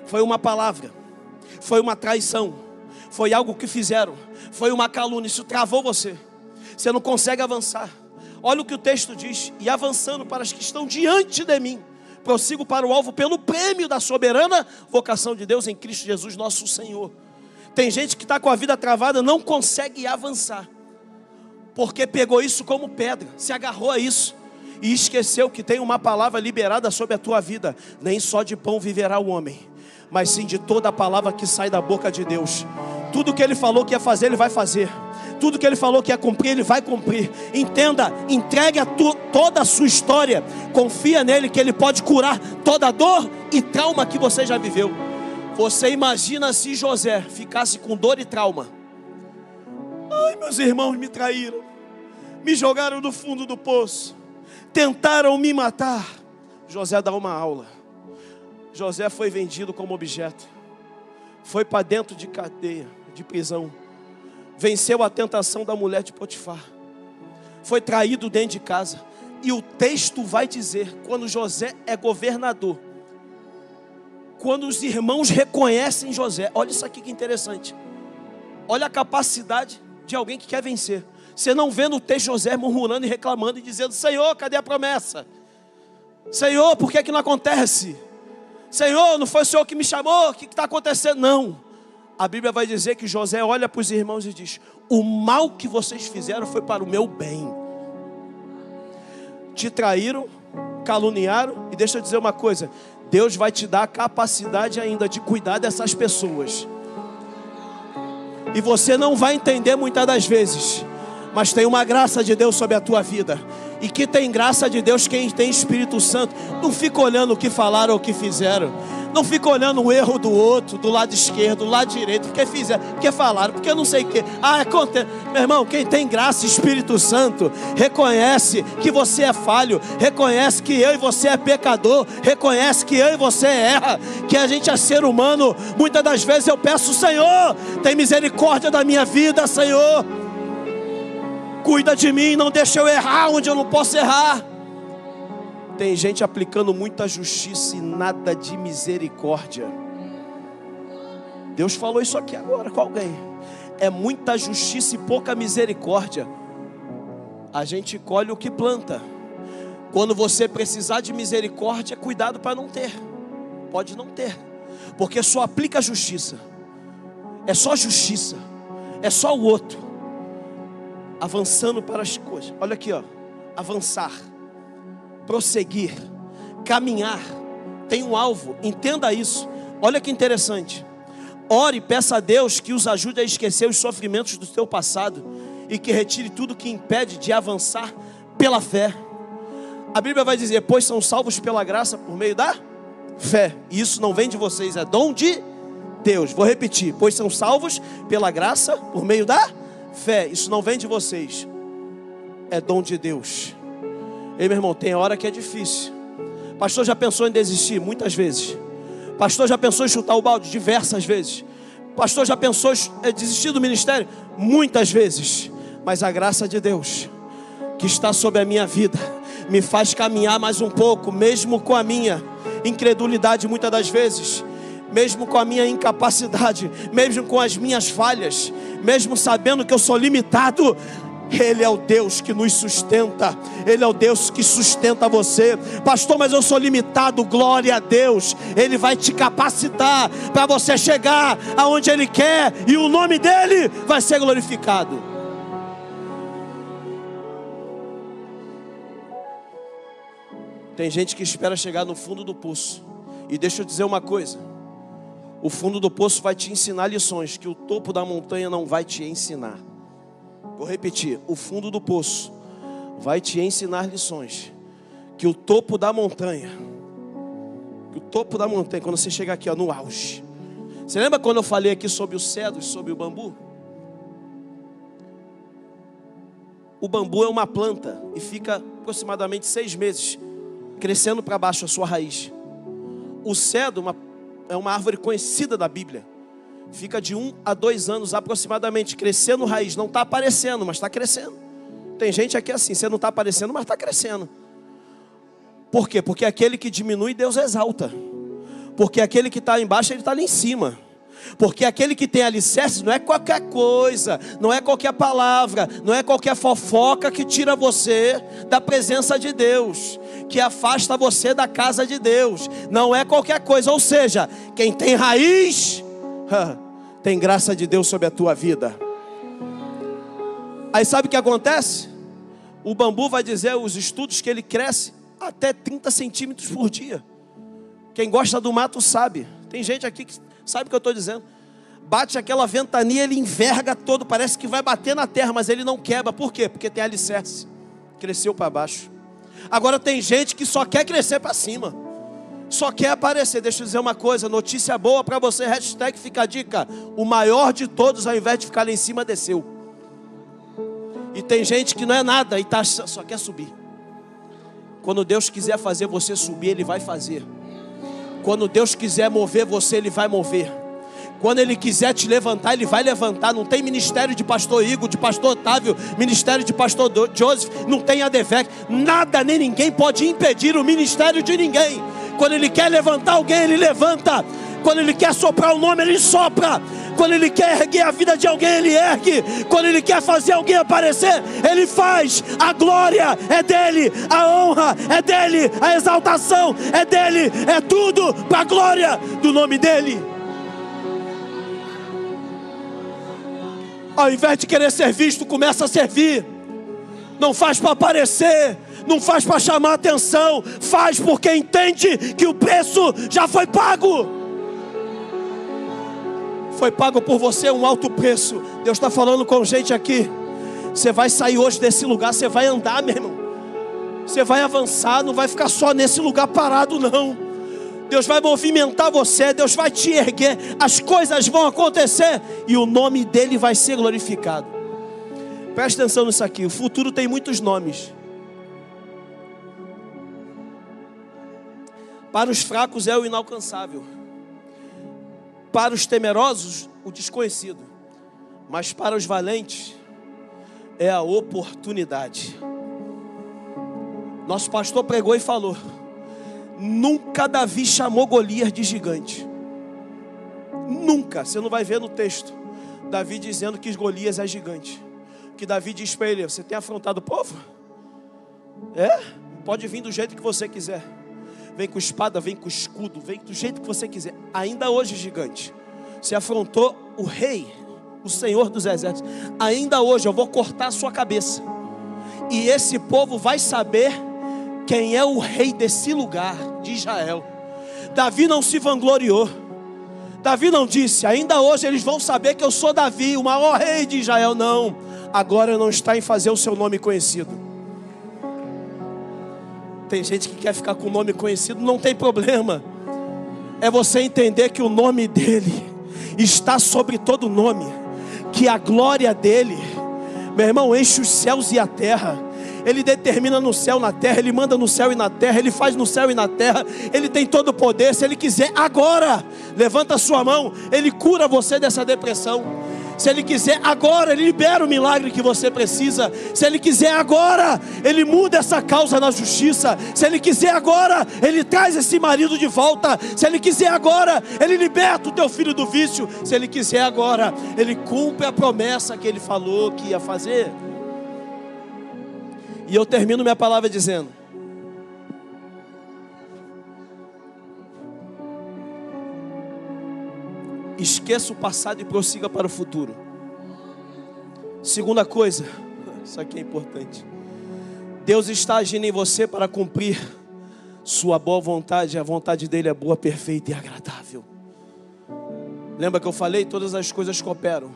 Foi uma palavra, foi uma traição, foi algo que fizeram, foi uma calúnia, isso travou você. Você não consegue avançar. Olha o que o texto diz: e avançando para as que estão diante de mim, prossigo para o alvo pelo prêmio da soberana vocação de Deus em Cristo Jesus nosso Senhor. Tem gente que está com a vida travada, não consegue avançar, porque pegou isso como pedra, se agarrou a isso e esqueceu que tem uma palavra liberada sobre a tua vida. Nem só de pão viverá o homem, mas sim de toda a palavra que sai da boca de Deus. Tudo que Ele falou que ia fazer, Ele vai fazer. Tudo que Ele falou que ia cumprir, Ele vai cumprir. Entenda, entregue toda a sua história, confia nele que Ele pode curar toda a dor e trauma que você já viveu. Você imagina se José ficasse com dor e trauma. Ai, meus irmãos me traíram, me jogaram no fundo do poço, tentaram me matar. José dá uma aula. José foi vendido como objeto, foi para dentro de cadeia, de prisão, venceu a tentação da mulher de Potifar, foi traído dentro de casa. E o texto vai dizer, quando José é governador, quando os irmãos reconhecem José, olha isso aqui que interessante, olha a capacidade de alguém que quer vencer. Você não vê no texto José murmurando e reclamando e dizendo: Senhor, cadê a promessa? Senhor, por que que não acontece? Senhor, não foi o Senhor que me chamou? O que está acontecendo? Não. A Bíblia vai dizer que José olha para os irmãos e diz: o mal que vocês fizeram foi para o meu bem. Te traíram, caluniaram, e deixa eu dizer uma coisa: Deus vai te dar a capacidade ainda de cuidar dessas pessoas. E você não vai entender muitas das vezes, mas tem uma graça de Deus sobre a tua vida. E que tem graça de Deus quem tem Espírito Santo. Não fica olhando o que falaram ou o que fizeram. Não fica olhando o erro do outro, do lado esquerdo, do lado direito, porque fizeram, porque falaram, porque não sei o que. Acontece. Meu irmão, quem tem graça, Espírito Santo, reconhece que você é falho, reconhece que eu e você é pecador, reconhece que eu e você erra, que a gente é ser humano. Muitas das vezes eu peço: Senhor, tem misericórdia da minha vida, Senhor. Cuida de mim, não deixa eu errar onde eu não posso errar. Tem gente aplicando muita justiça e nada de misericórdia. Deus falou isso aqui agora com alguém. É muita justiça e pouca misericórdia. A gente colhe o que planta. Quando você precisar de misericórdia, cuidado para não ter. Pode não ter, porque só aplica justiça. É só justiça, é só o outro. Avançando para as coisas. Olha aqui, ó. Avançar, prosseguir, caminhar, tem um alvo, entenda isso. Olha que interessante. Ore e peça a Deus que os ajude a esquecer os sofrimentos do teu passado e que retire tudo que impede de avançar pela fé. A Bíblia vai dizer: pois são salvos pela graça por meio da fé. E isso não vem de vocês, é dom de Deus. Vou repetir: pois são salvos pela graça por meio da fé. Isso não vem de vocês, é dom de Deus. Ei, meu irmão, tem hora que é difícil. Pastor já pensou em desistir? Muitas vezes. Pastor já pensou em chutar o balde? Diversas vezes. Pastor já pensou em desistir do ministério? Muitas vezes. Mas a graça de Deus que está sobre a minha vida me faz caminhar mais um pouco, mesmo com a minha incredulidade muitas das vezes, mesmo com a minha incapacidade, mesmo com as minhas falhas, mesmo sabendo que eu sou limitado. Ele é o Deus que nos sustenta. Ele é o Deus que sustenta você. Pastor, mas eu sou limitado. Glória a Deus. Ele vai te capacitar para você chegar aonde Ele quer, e o nome dEle vai ser glorificado. Tem gente que espera chegar no fundo do poço. E deixa eu dizer uma coisa: o fundo do poço vai te ensinar lições que o topo da montanha não vai te ensinar. Vou repetir: o fundo do poço vai te ensinar lições que o topo da montanha, quando você chegar aqui, ó, no auge. Você lembra quando eu falei aqui sobre os cedros, sobre o bambu? O bambu é uma planta e fica aproximadamente 6 meses crescendo para baixo a sua raiz. O cedro, é uma árvore conhecida da Bíblia. Fica de 1 a 2 anos aproximadamente crescendo raiz. Não está aparecendo, mas está crescendo. Tem gente aqui assim, você não está aparecendo, mas está crescendo. Por quê? Porque aquele que diminui, Deus exalta. Porque aquele que está embaixo, ele está ali em cima. Porque aquele que tem alicerce não é qualquer coisa, não é qualquer palavra, não é qualquer fofoca que tira você da presença de Deus, que afasta você da casa de Deus. Não é qualquer coisa. Ou seja, quem tem raiz, tem graça de Deus sobre a tua vida. Aí sabe o que acontece? O bambu vai dizer, os estudos, que ele cresce até 30 centímetros por dia. Quem gosta do mato sabe. Tem gente aqui que sabe o que eu estou dizendo. Bate aquela ventania, ele enverga todo, parece que vai bater na terra, mas ele não quebra. Por quê? Porque tem alicerce. Cresceu para baixo. Agora tem gente que só quer crescer para cima, só quer aparecer. Deixa eu dizer uma coisa, notícia boa para você, hashtag fica a dica: o maior de todos, ao invés de ficar lá em cima, desceu. E tem gente que não é nada e só quer subir. Quando Deus quiser fazer você subir, Ele vai fazer. Quando Deus quiser mover você, Ele vai mover. Quando Ele quiser te levantar, Ele vai levantar. Não tem ministério de pastor Igor, de pastor Otávio, ministério de pastor Joseph, não tem ADVEC. Nada nem ninguém pode impedir o ministério de ninguém. Quando Ele quer levantar alguém, Ele levanta. Quando Ele quer soprar o nome, Ele sopra. Quando Ele quer erguer a vida de alguém, Ele ergue. Quando Ele quer fazer alguém aparecer, Ele faz. A glória é dEle, a honra é dEle, a exaltação é dEle. É tudo para a glória do nome dEle. Ao invés de querer ser visto, começa a servir. Não faz para aparecer, não faz para chamar atenção, faz porque entende que o preço já foi pago. Foi pago por você um alto preço. Deus está falando com gente aqui. Você vai sair hoje desse lugar, você vai andar, meu irmão. Você vai avançar, não vai ficar só nesse lugar parado, não. Deus vai movimentar você, Deus vai te erguer. As coisas vão acontecer e o nome dEle vai ser glorificado. Presta atenção nisso aqui. O futuro tem muitos nomes. Para os fracos é o inalcançável. Para os temerosos, o desconhecido. Mas para os valentes, é a oportunidade. Nosso pastor pregou e falou: nunca Davi chamou Golias de gigante. Nunca. Você não vai ver no texto Davi dizendo que Golias é gigante. Que Davi diz para ele: você tem afrontado o povo? Pode vir do jeito que você quiser. Vem com espada, vem com escudo, vem do jeito que você quiser. Ainda hoje, gigante, você afrontou o rei, o Senhor dos exércitos. Ainda hoje eu vou cortar a sua cabeça. E esse povo vai saber quem é o rei desse lugar de Israel. Davi não se vangloriou. Davi não disse: ainda hoje eles vão saber que eu sou Davi, o maior rei de Israel. Não, agora não está em fazer o seu nome conhecido. Tem gente que quer ficar com o nome conhecido, não tem problema. É você entender que o nome dEle está sobre todo nome. Que a glória dEle, meu irmão, enche os céus e a terra. Ele determina no céu e na terra, Ele manda no céu e na terra, Ele faz no céu e na terra. Ele tem todo o poder. Se Ele quiser agora, levanta a sua mão, Ele cura você dessa depressão. Se Ele quiser agora, Ele libera o milagre que você precisa. Se Ele quiser agora, Ele muda essa causa na justiça. Se Ele quiser agora, Ele traz esse marido de volta. Se Ele quiser agora, Ele liberta o teu filho do vício. Se Ele quiser agora, Ele cumpre a promessa que Ele falou que ia fazer. E eu termino minha palavra dizendo: esqueça o passado e prossiga para o futuro. Segunda coisa, isso aqui é importante: Deus está agindo em você para cumprir sua boa vontade. A vontade dEle é boa, perfeita e agradável. Lembra que eu falei? Todas as coisas cooperam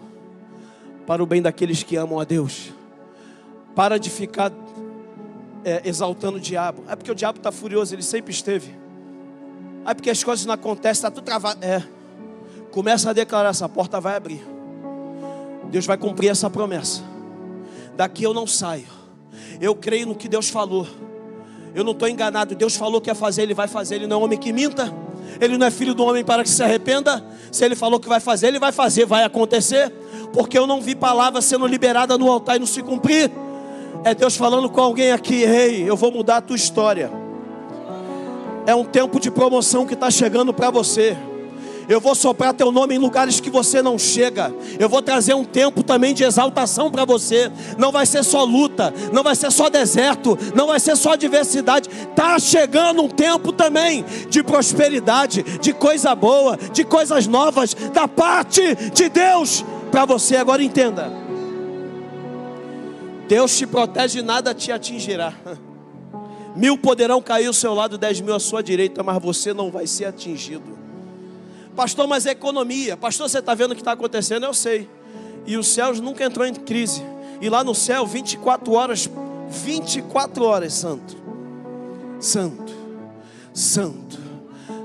para o bem daqueles que amam a Deus. Para de ficar exaltando o diabo. É porque o diabo está furioso, ele sempre esteve. É porque as coisas não acontecem, está tudo travado. Começa a declarar: essa porta vai abrir. Deus vai cumprir essa promessa. Daqui eu não saio. Eu creio no que Deus falou. Eu não estou enganado. Deus falou que ia fazer, Ele vai fazer. Ele não é homem que minta. Ele não é filho do homem para que se arrependa. Se Ele falou que vai fazer, Ele vai fazer, vai acontecer. Porque eu não vi palavra sendo liberada no altar e não se cumprir. É Deus falando com alguém aqui: ei, eu vou mudar a tua história. É um tempo de promoção que está chegando para você. Eu vou soprar teu nome em lugares que você não chega. Eu vou trazer um tempo também de exaltação para você. Não vai ser só luta, não vai ser só deserto, não vai ser só adversidade. Está chegando um tempo também de prosperidade, de coisa boa, de coisas novas da parte de Deus para você. Agora entenda: Deus te protege e nada te atingirá. 1000 poderão cair ao seu lado, 10.000 à sua direita, mas você não vai ser atingido. Pastor, mas é economia. Pastor, você está vendo o que está acontecendo? Eu sei. E os céus nunca entrou em crise. E lá no céu, 24 horas, santo, santo, santo,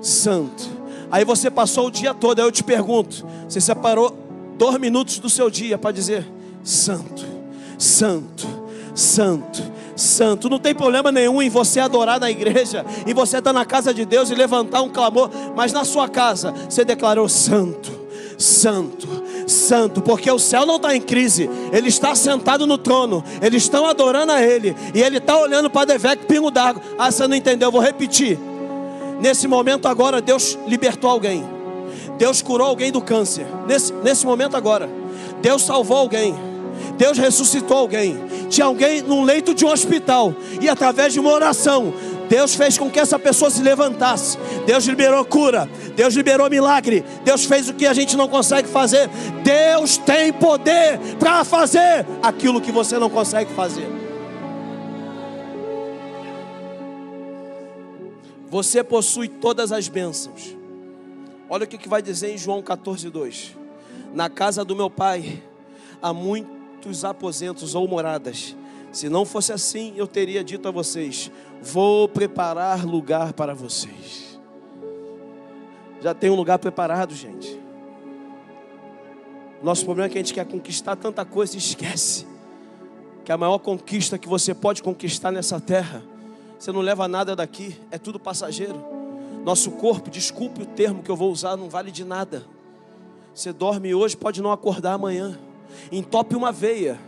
santo. Aí você passou o dia todo. Aí eu te pergunto: você separou 2 minutos do seu dia para dizer santo, santo, santo, santo? Não tem problema nenhum em você adorar na igreja, em você estar na casa de Deus e levantar um clamor, mas na sua casa você declarou santo, santo, santo, porque o céu não está em crise. Ele está sentado no trono, eles estão adorando a Ele, e Ele está olhando para Devec pingo d'água. Ah, você não entendeu, eu vou repetir. Nesse momento agora, Deus libertou alguém, Deus curou alguém do câncer. Nesse momento agora, Deus salvou alguém, Deus ressuscitou alguém. Tinha alguém num leito de um hospital, e através de uma oração, Deus fez com que essa pessoa se levantasse. Deus liberou cura, Deus liberou milagre, Deus fez o que a gente não consegue fazer. Deus tem poder para fazer aquilo que você não consegue fazer. Você possui todas as bênçãos. Olha o que vai dizer em João 14:2. Na casa do meu Pai há muitos aposentos ou moradas. Se não fosse assim, eu teria dito a vocês: vou preparar lugar para vocês. Já tem um lugar preparado, gente. Nosso problema é que a gente quer conquistar tanta coisa e esquece que a maior conquista que você pode conquistar nessa terra, você não leva nada daqui, é tudo passageiro. Nosso corpo, desculpe o termo que eu vou usar, não vale de nada. Você dorme hoje, pode não acordar amanhã. Entope uma veia.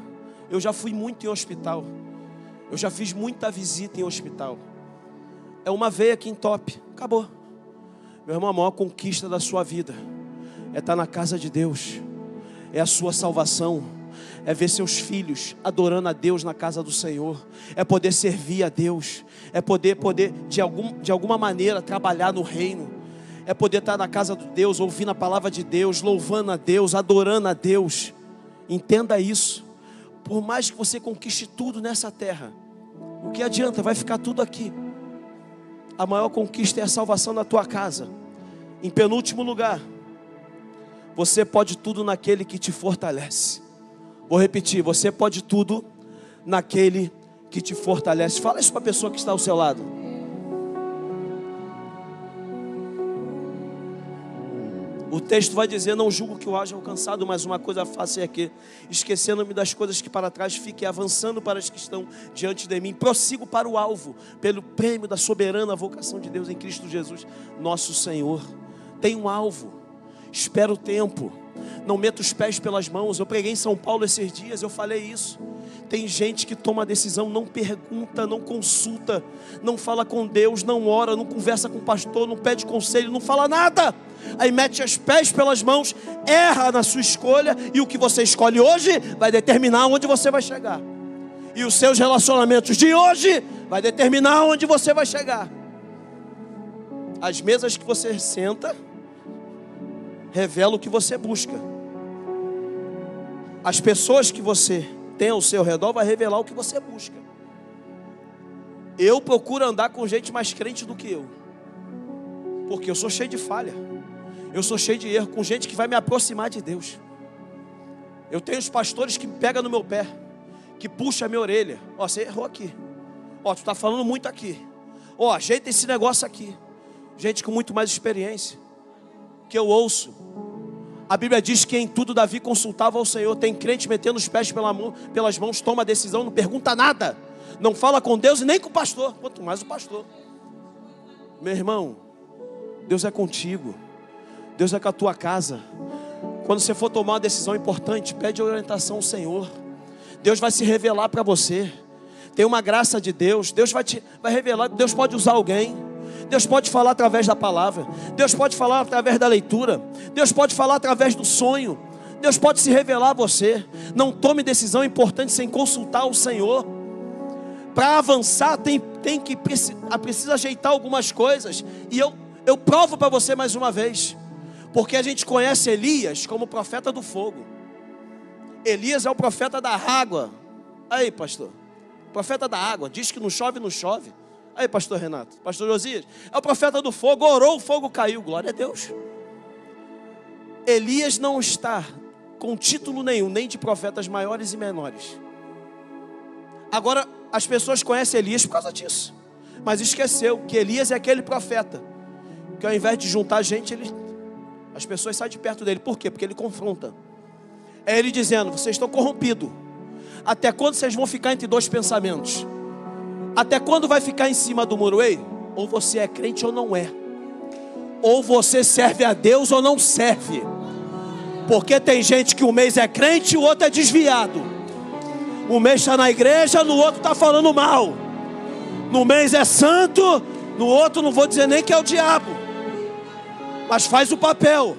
Eu já fui muito em hospital, eu já fiz muita visita em hospital. É uma veia que entope, acabou. Meu irmão, a maior conquista da sua vida é estar na casa de Deus, é a sua salvação, é ver seus filhos adorando a Deus na casa do Senhor, é poder servir a Deus, é poder de alguma maneira trabalhar no reino, é poder estar na casa de Deus, ouvindo a palavra de Deus, louvando a Deus, adorando a Deus. Entenda isso. Por mais que você conquiste tudo nessa terra, o que adianta? Vai ficar tudo aqui. A maior conquista é a salvação da tua casa. Em penúltimo lugar, você pode tudo naquele que te fortalece. Vou repetir: você pode tudo naquele que te fortalece. Fala isso para a pessoa que está ao seu lado. O texto vai dizer: não julgo que eu haja alcançado, mas uma coisa faço é que, esquecendo-me das coisas que para trás fiquem, avançando para as que estão diante de mim, prossigo para o alvo, pelo prêmio da soberana vocação de Deus em Cristo Jesus, nosso Senhor. Tem um alvo, espera o tempo, não meta os pés pelas mãos. Eu preguei em São Paulo esses dias, eu falei isso. Tem gente que toma decisão, não pergunta, não consulta, não fala com Deus, não ora, não conversa com o pastor, não pede conselho, não fala nada. Aí mete os pés pelas mãos, erra na sua escolha, e o que você escolhe hoje vai determinar onde você vai chegar. E os seus relacionamentos de hoje vai determinar onde você vai chegar. As mesas que você senta revelam o que você busca. As pessoas que você tem ao seu redor vai revelar o que você busca. Eu procuro andar com gente mais crente do que eu, porque eu sou cheio de falha, eu sou cheio de erro, com gente que vai me aproximar de Deus. Eu tenho os pastores que me pegam no meu pé, que puxam a minha orelha: ó, você errou aqui, ó, tu está falando muito aqui, ó, ajeita esse negócio aqui. Gente com muito mais experiência, que eu ouço. A Bíblia diz que em tudo Davi consultava ao Senhor. Tem crente metendo os pés pelas mãos, toma a decisão, não pergunta nada, não fala com Deus e nem com o pastor, quanto mais o pastor. Meu irmão, Deus é contigo. Deus é com a tua casa. Quando você for tomar uma decisão importante, pede orientação ao Senhor. Deus vai se revelar para você. Tem uma graça de Deus. Deus vai revelar. Deus pode usar alguém. Deus pode falar através da palavra. Deus pode falar através da leitura. Deus pode falar através do sonho. Deus pode se revelar a você. Não tome decisão importante sem consultar o Senhor. Para avançar precisa ajeitar algumas coisas. E eu provo para você mais uma vez. Porque a gente conhece Elias como profeta do fogo. Elias é o profeta da água. Aí, pastor, profeta da água. Diz que não chove, não chove. Aí, pastor Renato, pastor Josias, é o profeta do fogo. Orou, o fogo caiu, glória a Deus. Elias não está com título nenhum, nem de profetas maiores e menores. Agora, as pessoas conhecem Elias por causa disso. Mas esqueceu que Elias é aquele profeta que ao invés de juntar gente, as pessoas saem de perto dele. Por quê? Porque ele confronta. É ele dizendo, vocês estão corrompidos. Até quando vocês vão ficar entre dois pensamentos? Até quando vai ficar em cima do muro? Ei, ou você é crente ou não é. Ou você serve a Deus ou não serve. Porque tem gente que um mês é crente e o outro é desviado. Um mês está na igreja, no outro está falando mal. No mês é santo, no outro não vou dizer nem que é o diabo. Mas faz o papel.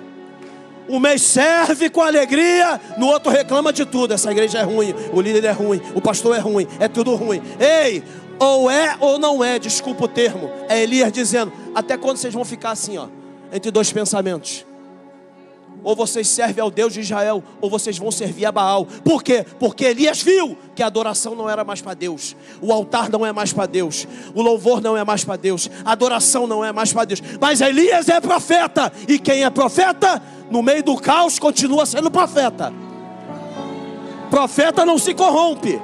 Um mês serve com alegria, no outro reclama de tudo. Essa igreja é ruim, o líder é ruim, o pastor é ruim, é tudo ruim. Ei, ou é ou não é, desculpa o termo. É Elias dizendo, até quando vocês vão ficar assim, ó, entre dois pensamentos? Ou vocês servem ao Deus de Israel, ou vocês vão servir a Baal. Por quê? Porque Elias viu que a adoração não era mais para Deus. O altar não é mais para Deus. O louvor não é mais para Deus. A adoração não é mais para Deus. Mas Elias é profeta. E quem é profeta, no meio do caos, continua sendo profeta. Profeta não se corrompe.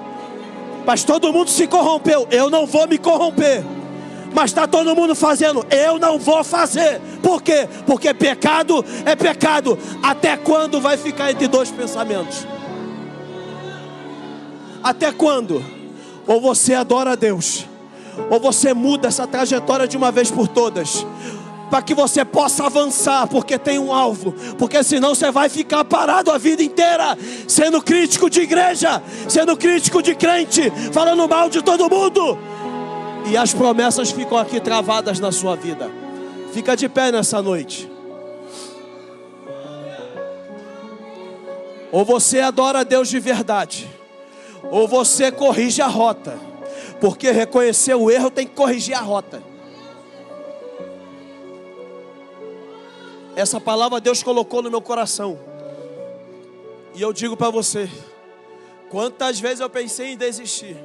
Mas todo mundo se corrompeu. Eu não vou me corromper. Mas está todo mundo fazendo, eu não vou fazer. Por quê? Porque pecado é pecado. Até quando vai ficar entre dois pensamentos? Até quando? Ou você adora a Deus, ou você muda essa trajetória de uma vez por todas, para que você possa avançar, porque tem um alvo. Porque senão você vai ficar parado a vida inteira, sendo crítico de igreja, sendo crítico de crente, falando mal de todo mundo. E as promessas ficam aqui travadas na sua vida. Fica de pé nessa noite. Ou você adora a Deus de verdade, ou você corrige a rota. Porque reconhecer o erro tem que corrigir a rota. Essa palavra Deus colocou no meu coração. E eu digo para você, quantas vezes eu pensei em desistir.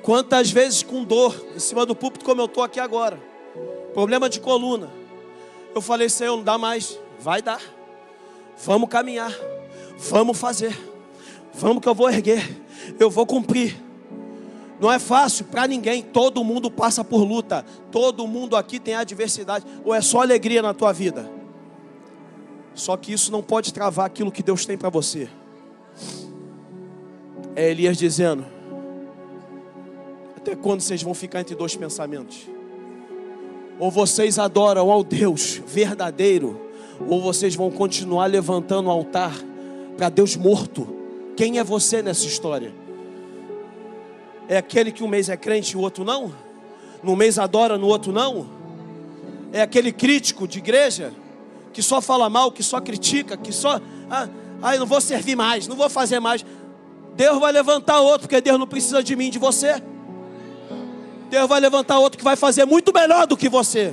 Quantas vezes com dor, em cima do púlpito como eu estou aqui agora. Problema de coluna. Eu falei, Senhor, não dá mais. Vai dar. Vamos caminhar. Vamos fazer. Vamos que eu vou erguer. Eu vou cumprir. Não é fácil para ninguém. Todo mundo passa por luta. Todo mundo aqui tem adversidade. Ou é só alegria na tua vida? Só que isso não pode travar aquilo que Deus tem para você. É Elias dizendo, até quando vocês vão ficar entre dois pensamentos? Ou vocês adoram ao Deus verdadeiro, ou vocês vão continuar levantando o altar para Deus morto. Quem é você nessa história? É aquele que um mês é crente e o outro não? No mês adora, no outro não? É aquele crítico de igreja que só fala mal, que só critica, que só eu não vou servir mais, não vou fazer mais. Deus vai levantar outro, porque Deus não precisa de mim, de você. Deus vai levantar outro que vai fazer muito melhor do que você.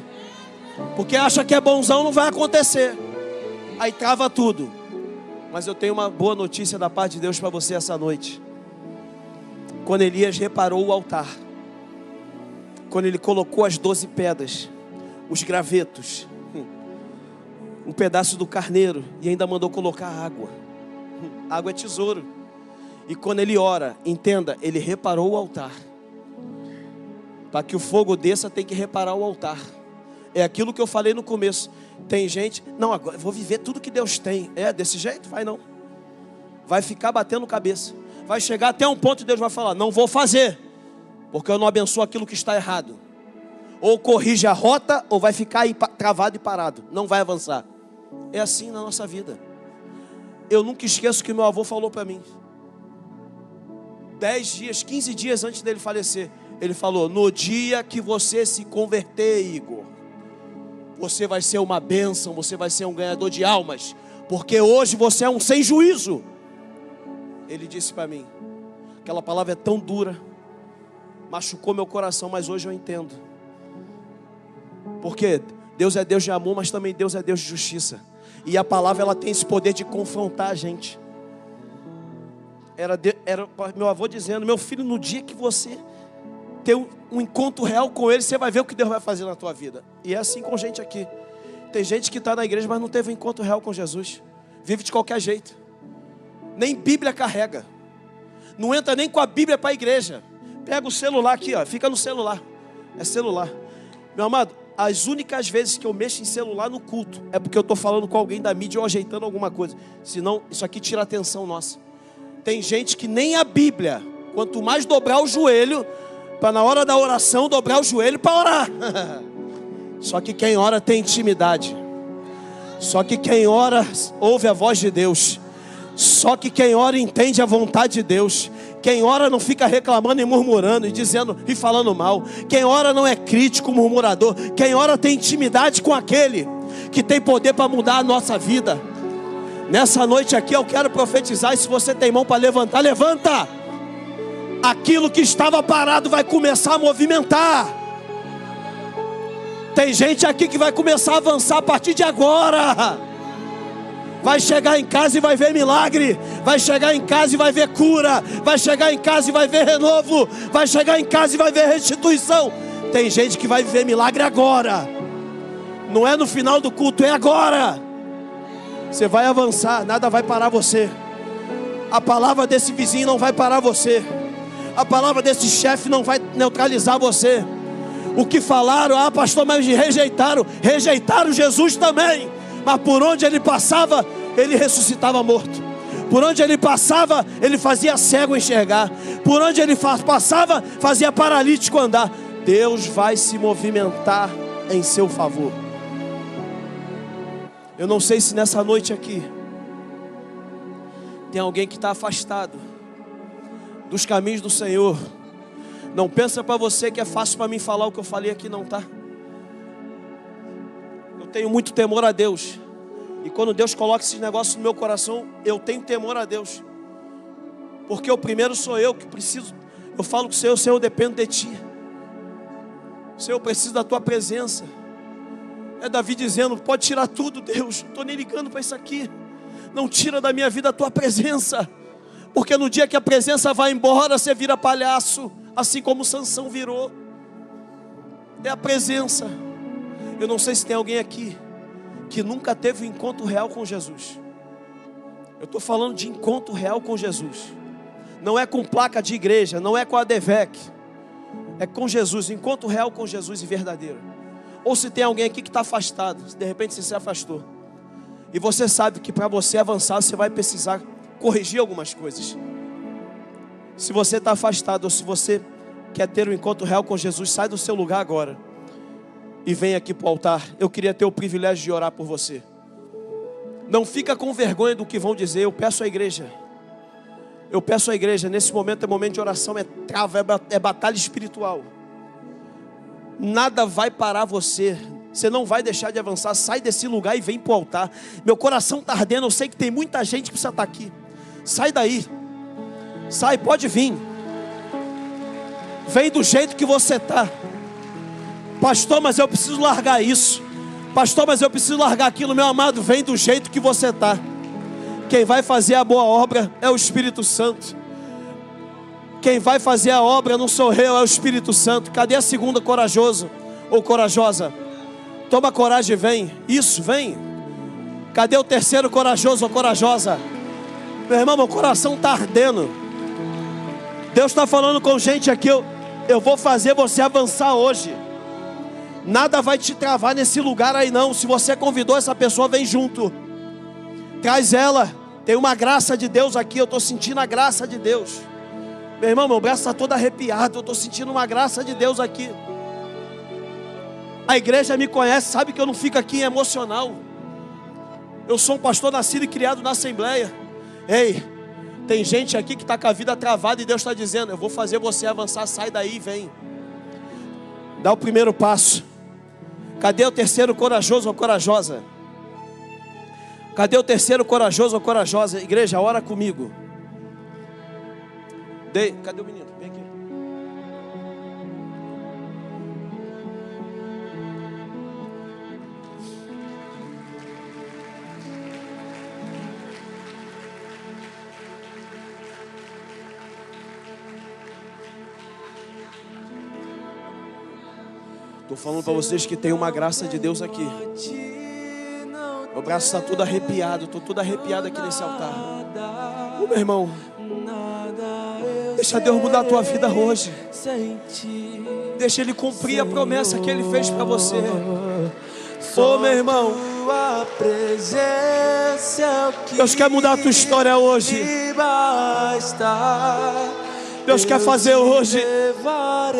Porque acha que é bonzão, não vai acontecer. Aí trava tudo. Mas eu tenho uma boa notícia da parte de Deus para você essa noite. Quando Elias reparou o altar, quando ele colocou as 12 pedras, os gravetos, um pedaço do carneiro, e ainda mandou colocar água. Água é tesouro. E quando ele ora, entenda, ele reparou o altar. Para que o fogo desça, tem que reparar o altar. É aquilo que eu falei no começo. Tem gente, não, agora eu vou viver tudo que Deus tem. É desse jeito? Vai não. Vai ficar batendo cabeça. Vai chegar até um ponto e Deus vai falar, não vou fazer, porque eu não abençoo aquilo que está errado. Ou corrige a rota, ou vai ficar aí travado e parado. Não vai avançar. É assim na nossa vida. Eu nunca esqueço o que meu avô falou para mim. 10 dias, 15 dias antes dele falecer. Ele falou: no dia que você se converter, Igor, você vai ser uma bênção, você vai ser um ganhador de almas. Porque hoje você é um sem juízo. Ele disse para mim. Aquela palavra é tão dura. Machucou meu coração, mas hoje eu entendo. Porque Deus é Deus de amor, mas também Deus é Deus de justiça. E a palavra, ela tem esse poder de confrontar a gente. Era meu avô dizendo: meu filho, no dia que você ter um encontro real com Ele, você vai ver o que Deus vai fazer na tua vida. E é assim com gente aqui. Tem gente que está na igreja, mas não teve um encontro real com Jesus. Vive de qualquer jeito. Nem Bíblia carrega. Não entra nem com a Bíblia para a igreja. Pega o celular aqui, ó, fica no celular. É celular. Meu amado, as únicas vezes que eu mexo em celular no culto é porque eu estou falando com alguém da mídia ou ajeitando alguma coisa. Senão, isso aqui tira a atenção nossa. Tem gente que nem a Bíblia, quanto mais dobrar o joelho, para na hora da oração dobrar o joelho para orar. Só que quem ora tem intimidade. Só que quem ora ouve a voz de Deus. Só que quem ora entende a vontade de Deus. Quem ora não fica reclamando e murmurando e dizendo e falando mal. Quem ora não é crítico, murmurador. Quem ora tem intimidade com aquele que tem poder para mudar a nossa vida. Nessa noite aqui eu quero profetizar. E se você tem mão para levantar, levanta. Aquilo que estava parado vai começar a movimentar. Tem gente aqui que vai começar a avançar a partir de agora. Vai chegar em casa e vai ver milagre. Vai chegar em casa e vai ver cura. Vai chegar em casa e vai ver renovo. Vai chegar em casa e vai ver restituição. Tem gente que vai viver milagre agora. Não é no final do culto, é agora. Você vai avançar, nada vai parar você. A palavra desse vizinho não vai parar você. A palavra desse chefe não vai neutralizar você. O que falaram, pastor, mas rejeitaram Jesus também. Mas por onde ele passava, ele ressuscitava morto. Por onde ele passava, ele fazia cego enxergar. Por onde ele passava, fazia paralítico andar. Deus vai se movimentar em seu favor. Eu não sei se nessa noite aqui tem alguém que está afastado dos caminhos do Senhor. Não pensa para você que é fácil para mim falar o que eu falei aqui, não, tá? Eu tenho muito temor a Deus. E quando Deus coloca esses negócios no meu coração, eu tenho temor a Deus. Porque o primeiro sou eu que preciso. Eu falo com o Senhor: Senhor, eu dependo de Ti. Senhor, eu preciso da Tua presença. É Davi dizendo: pode tirar tudo, Deus. Não estou nem ligando para isso aqui. Não tira da minha vida a Tua presença. Porque no dia que a presença vai embora, você vira palhaço. Assim como Sansão virou. É a presença. Eu não sei se tem alguém aqui que nunca teve um encontro real com Jesus. Eu estou falando de encontro real com Jesus. Não é com placa de igreja, não é com a DEVEC. É com Jesus, encontro real com Jesus e verdadeiro. Ou se tem alguém aqui que está afastado, de repente você se afastou. E você sabe que para você avançar, você vai precisar corrigir algumas coisas. Se você está afastado, ou se você quer ter um encontro real com Jesus, sai do seu lugar agora e vem aqui para o altar. Eu queria ter o privilégio de orar por você. Não fica com vergonha do que vão dizer. Eu peço à igreja, nesse momento é momento de oração, é trava, é batalha espiritual. Nada vai parar você. Você não vai deixar de avançar. Sai desse lugar e vem para o altar. Meu coração está ardendo. Eu sei que tem muita gente que precisa estar aqui. Sai daí. Sai, pode vir. Vem do jeito que você está. Pastor, mas eu preciso largar isso. Pastor, mas eu preciso largar aquilo. Meu amado, vem do jeito que você está. Quem vai fazer a boa obra é o Espírito Santo. Quem vai fazer a obra não sou eu, é o Espírito Santo. Cadê a segunda corajoso ou corajosa? Toma coragem e vem. Isso, vem. Cadê o terceiro corajoso ou corajosa? Meu irmão, meu coração está ardendo. Deus está falando com gente aqui. Eu vou fazer você avançar hoje. Nada vai te travar nesse lugar aí não. Se você convidou essa pessoa, vem junto. Traz ela. Tem uma graça de Deus aqui. Eu estou sentindo a graça de Deus. Meu irmão, meu braço está todo arrepiado. Eu estou sentindo uma graça de Deus aqui. A igreja me conhece, sabe que eu não fico aqui em emocional. Eu sou um pastor nascido e criado na Assembleia. Ei, tem gente aqui que está com a vida travada e Deus está dizendo: eu vou fazer você avançar, sai daí e vem. Dá o primeiro passo. Cadê o terceiro corajoso ou corajosa? Cadê o terceiro corajoso ou corajosa? Igreja, ora comigo. Cadê o menino? Vem aqui. Estou falando para vocês que tem uma graça de Deus aqui. Meu braço está todo arrepiado. Estou todo arrepiado aqui nesse altar. Meu irmão, deixa Deus mudar a tua vida hoje. Deixa Ele cumprir a promessa que Ele fez para você. Meu irmão, Deus quer mudar a tua história hoje. Deus quer fazer hoje.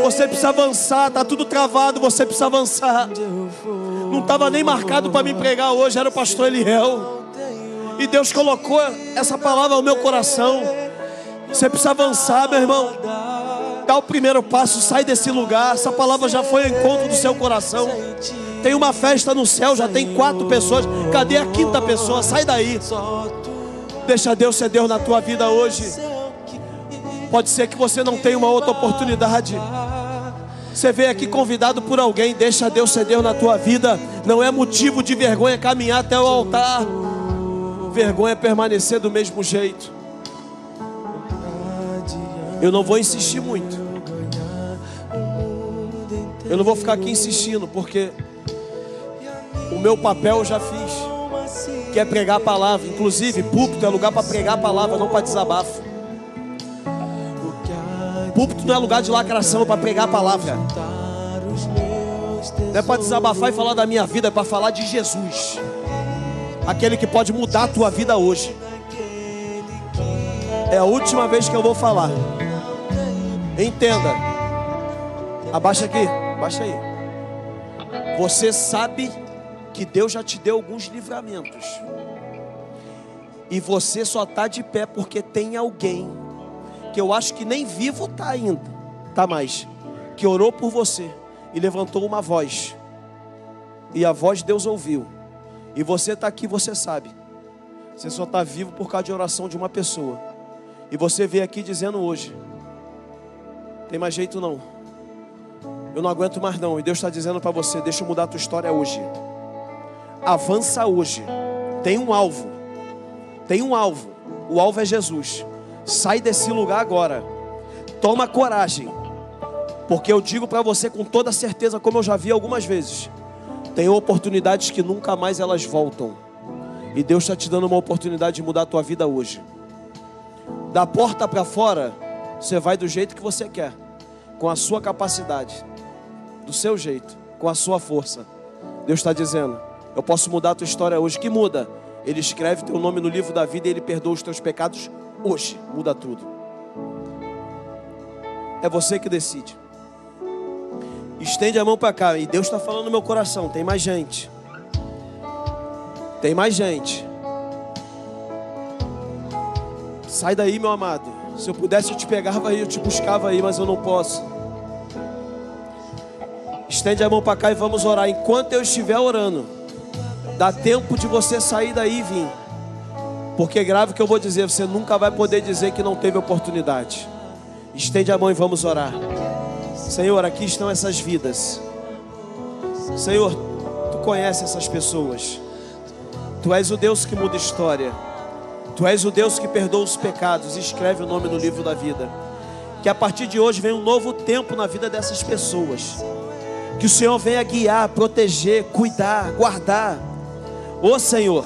Você precisa avançar. Está tudo travado, você precisa avançar. Não estava nem marcado para me pregar hoje. Era o pastor Eliel. E Deus colocou essa palavra no meu coração. Você precisa avançar, meu irmão. Dá o primeiro passo, sai desse lugar. Essa palavra já foi ao encontro do seu coração. Tem uma festa no céu, já tem 4 pessoas. Cadê a 5ª pessoa? Sai daí. Deixa Deus ser Deus na tua vida hoje. Pode ser que você não tenha uma outra oportunidade. Você veio aqui convidado por alguém. Deixa Deus ser Deus na tua vida. Não é motivo de vergonha caminhar até o altar. Vergonha é permanecer do mesmo jeito. Eu não vou insistir muito. Eu não vou ficar aqui insistindo, porque o meu papel eu já fiz, que é pregar a palavra. Inclusive, púlpito é lugar para pregar a palavra, não para desabafo. Púlpito não é lugar de lacração, é para pregar a palavra. Não é para desabafar e falar da minha vida, é para falar de Jesus, aquele que pode mudar a tua vida hoje. É a última vez que eu vou falar. Entenda. Abaixa aqui, abaixa aí. Você sabe que Deus já te deu alguns livramentos. E você só está de pé porque tem alguém, que eu acho que nem vivo está ainda, tá mais, que orou por você e levantou uma voz. E a voz de Deus ouviu. E você está aqui, você sabe. Você só está vivo por causa de oração de uma pessoa. E você veio aqui dizendo hoje: tem mais jeito não, eu não aguento mais não. E Deus está dizendo para você: deixa eu mudar a tua história hoje. Avança hoje. Tem um alvo. Tem um alvo. O alvo é Jesus. Sai desse lugar agora. Toma coragem. Porque eu digo para você com toda certeza, como eu já vi algumas vezes, tem oportunidades que nunca mais elas voltam. E Deus está te dando uma oportunidade de mudar a tua vida hoje. Da porta para fora, você vai do jeito que você quer, com a sua capacidade, do seu jeito, com a sua força. Deus está dizendo: eu posso mudar a tua história hoje. Que muda? Ele escreve teu nome no livro da vida e Ele perdoa os teus pecados hoje. Muda tudo. É você que decide. Estende a mão para cá. E Deus está falando no meu coração: tem mais gente. Tem mais gente. Sai daí, meu amado. Se eu pudesse eu te pegava aí, eu te buscava aí, mas eu não posso. Estende a mão para cá e vamos orar. Enquanto eu estiver orando, dá tempo de você sair daí e vir. Porque grave o que eu vou dizer, você nunca vai poder dizer que não teve oportunidade. Estende a mão e vamos orar. Senhor, aqui estão essas vidas. Senhor, Tu conheces essas pessoas. Tu és o Deus que muda história. Tu és o Deus que perdoa os pecados. Escreve o nome no livro da vida. Que a partir de hoje venha um novo tempo na vida dessas pessoas. Que o Senhor venha guiar, proteger, cuidar, guardar. Ô Senhor,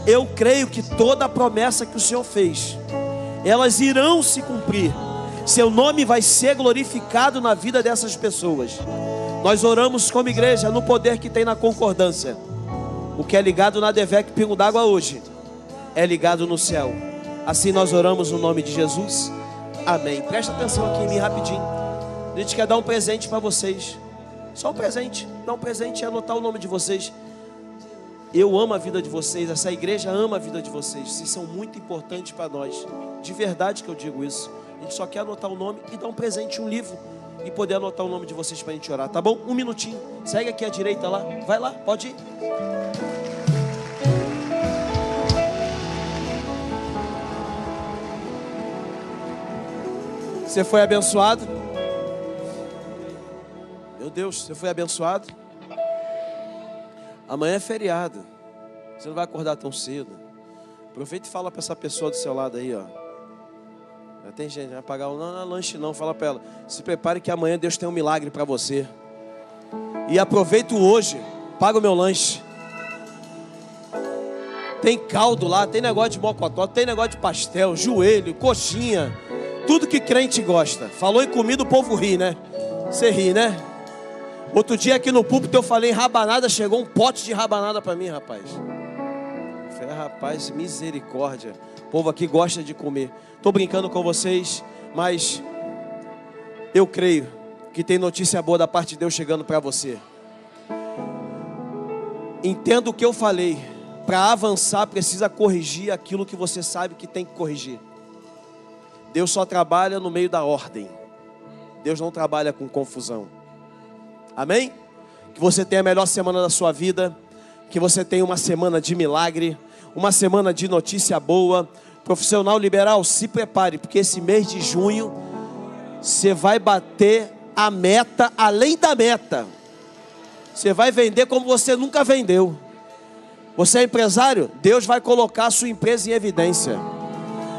eu creio que toda a promessa que o Senhor fez, elas irão se cumprir. Seu nome vai ser glorificado na vida dessas pessoas. Nós oramos como igreja no poder que tem na concordância. O que é ligado na DEVEC Pingo d'Água hoje é ligado no céu. Assim nós oramos no nome de Jesus. Amém. Presta atenção aqui em mim rapidinho. A gente quer dar um presente para vocês. Só um presente. Dá um presente e anotar o nome de vocês. Eu amo a vida de vocês, essa igreja ama a vida de vocês. Vocês são muito importantes para nós. De verdade que eu digo isso. A gente só quer anotar o nome e dar um presente, um livro, e poder anotar o nome de vocês para a gente orar, tá bom? Um minutinho. Segue aqui à direita lá. Vai lá, pode ir. Você foi abençoado? Meu Deus, você foi abençoado? Amanhã é feriado. Você não vai acordar tão cedo. Aproveita e fala para essa pessoa do seu lado aí, ó. Já tem gente, vai pagar não é lanche não. Fala para ela, se prepare que amanhã Deus tem um milagre para você. E aproveita hoje, paga o meu lanche. Tem caldo lá, tem negócio de mocotó, tem negócio de pastel, joelho, coxinha. Tudo que crente gosta. Falou em comida, o povo ri, né? Você ri, né? Outro dia aqui no púlpito eu falei em rabanada, chegou um pote de rabanada para mim, rapaz. Eu falei, rapaz, misericórdia. O povo aqui gosta de comer. Estou brincando com vocês, mas eu creio que tem notícia boa da parte de Deus chegando para você. Entenda o que eu falei. Para avançar, precisa corrigir aquilo que você sabe que tem que corrigir. Deus só trabalha no meio da ordem. Deus não trabalha com confusão. Amém? Que você tenha a melhor semana da sua vida. Que você tenha uma semana de milagre. Uma semana de notícia boa. Profissional liberal, se prepare. Porque esse mês de junho você vai bater a meta, além da meta. Você vai vender como você nunca vendeu. Você é empresário? Deus vai colocar a sua empresa em evidência.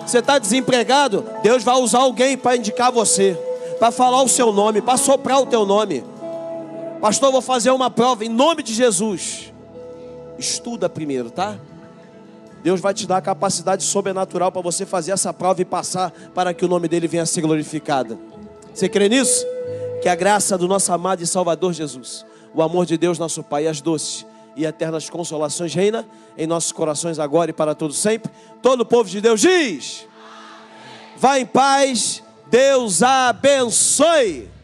Você está desempregado? Deus vai usar alguém para indicar você, para falar o seu nome, para soprar o teu nome. Pastor, eu vou fazer uma prova em nome de Jesus. Estuda primeiro, tá? Deus vai te dar a capacidade sobrenatural para você fazer essa prova e passar, para que o nome dele venha a ser glorificado. Você crê nisso? Que a graça do nosso amado e Salvador Jesus, o amor de Deus nosso Pai e as doces e eternas consolações reina em nossos corações agora e para todos sempre. Todo o povo de Deus diz: vá em paz, Deus abençoe.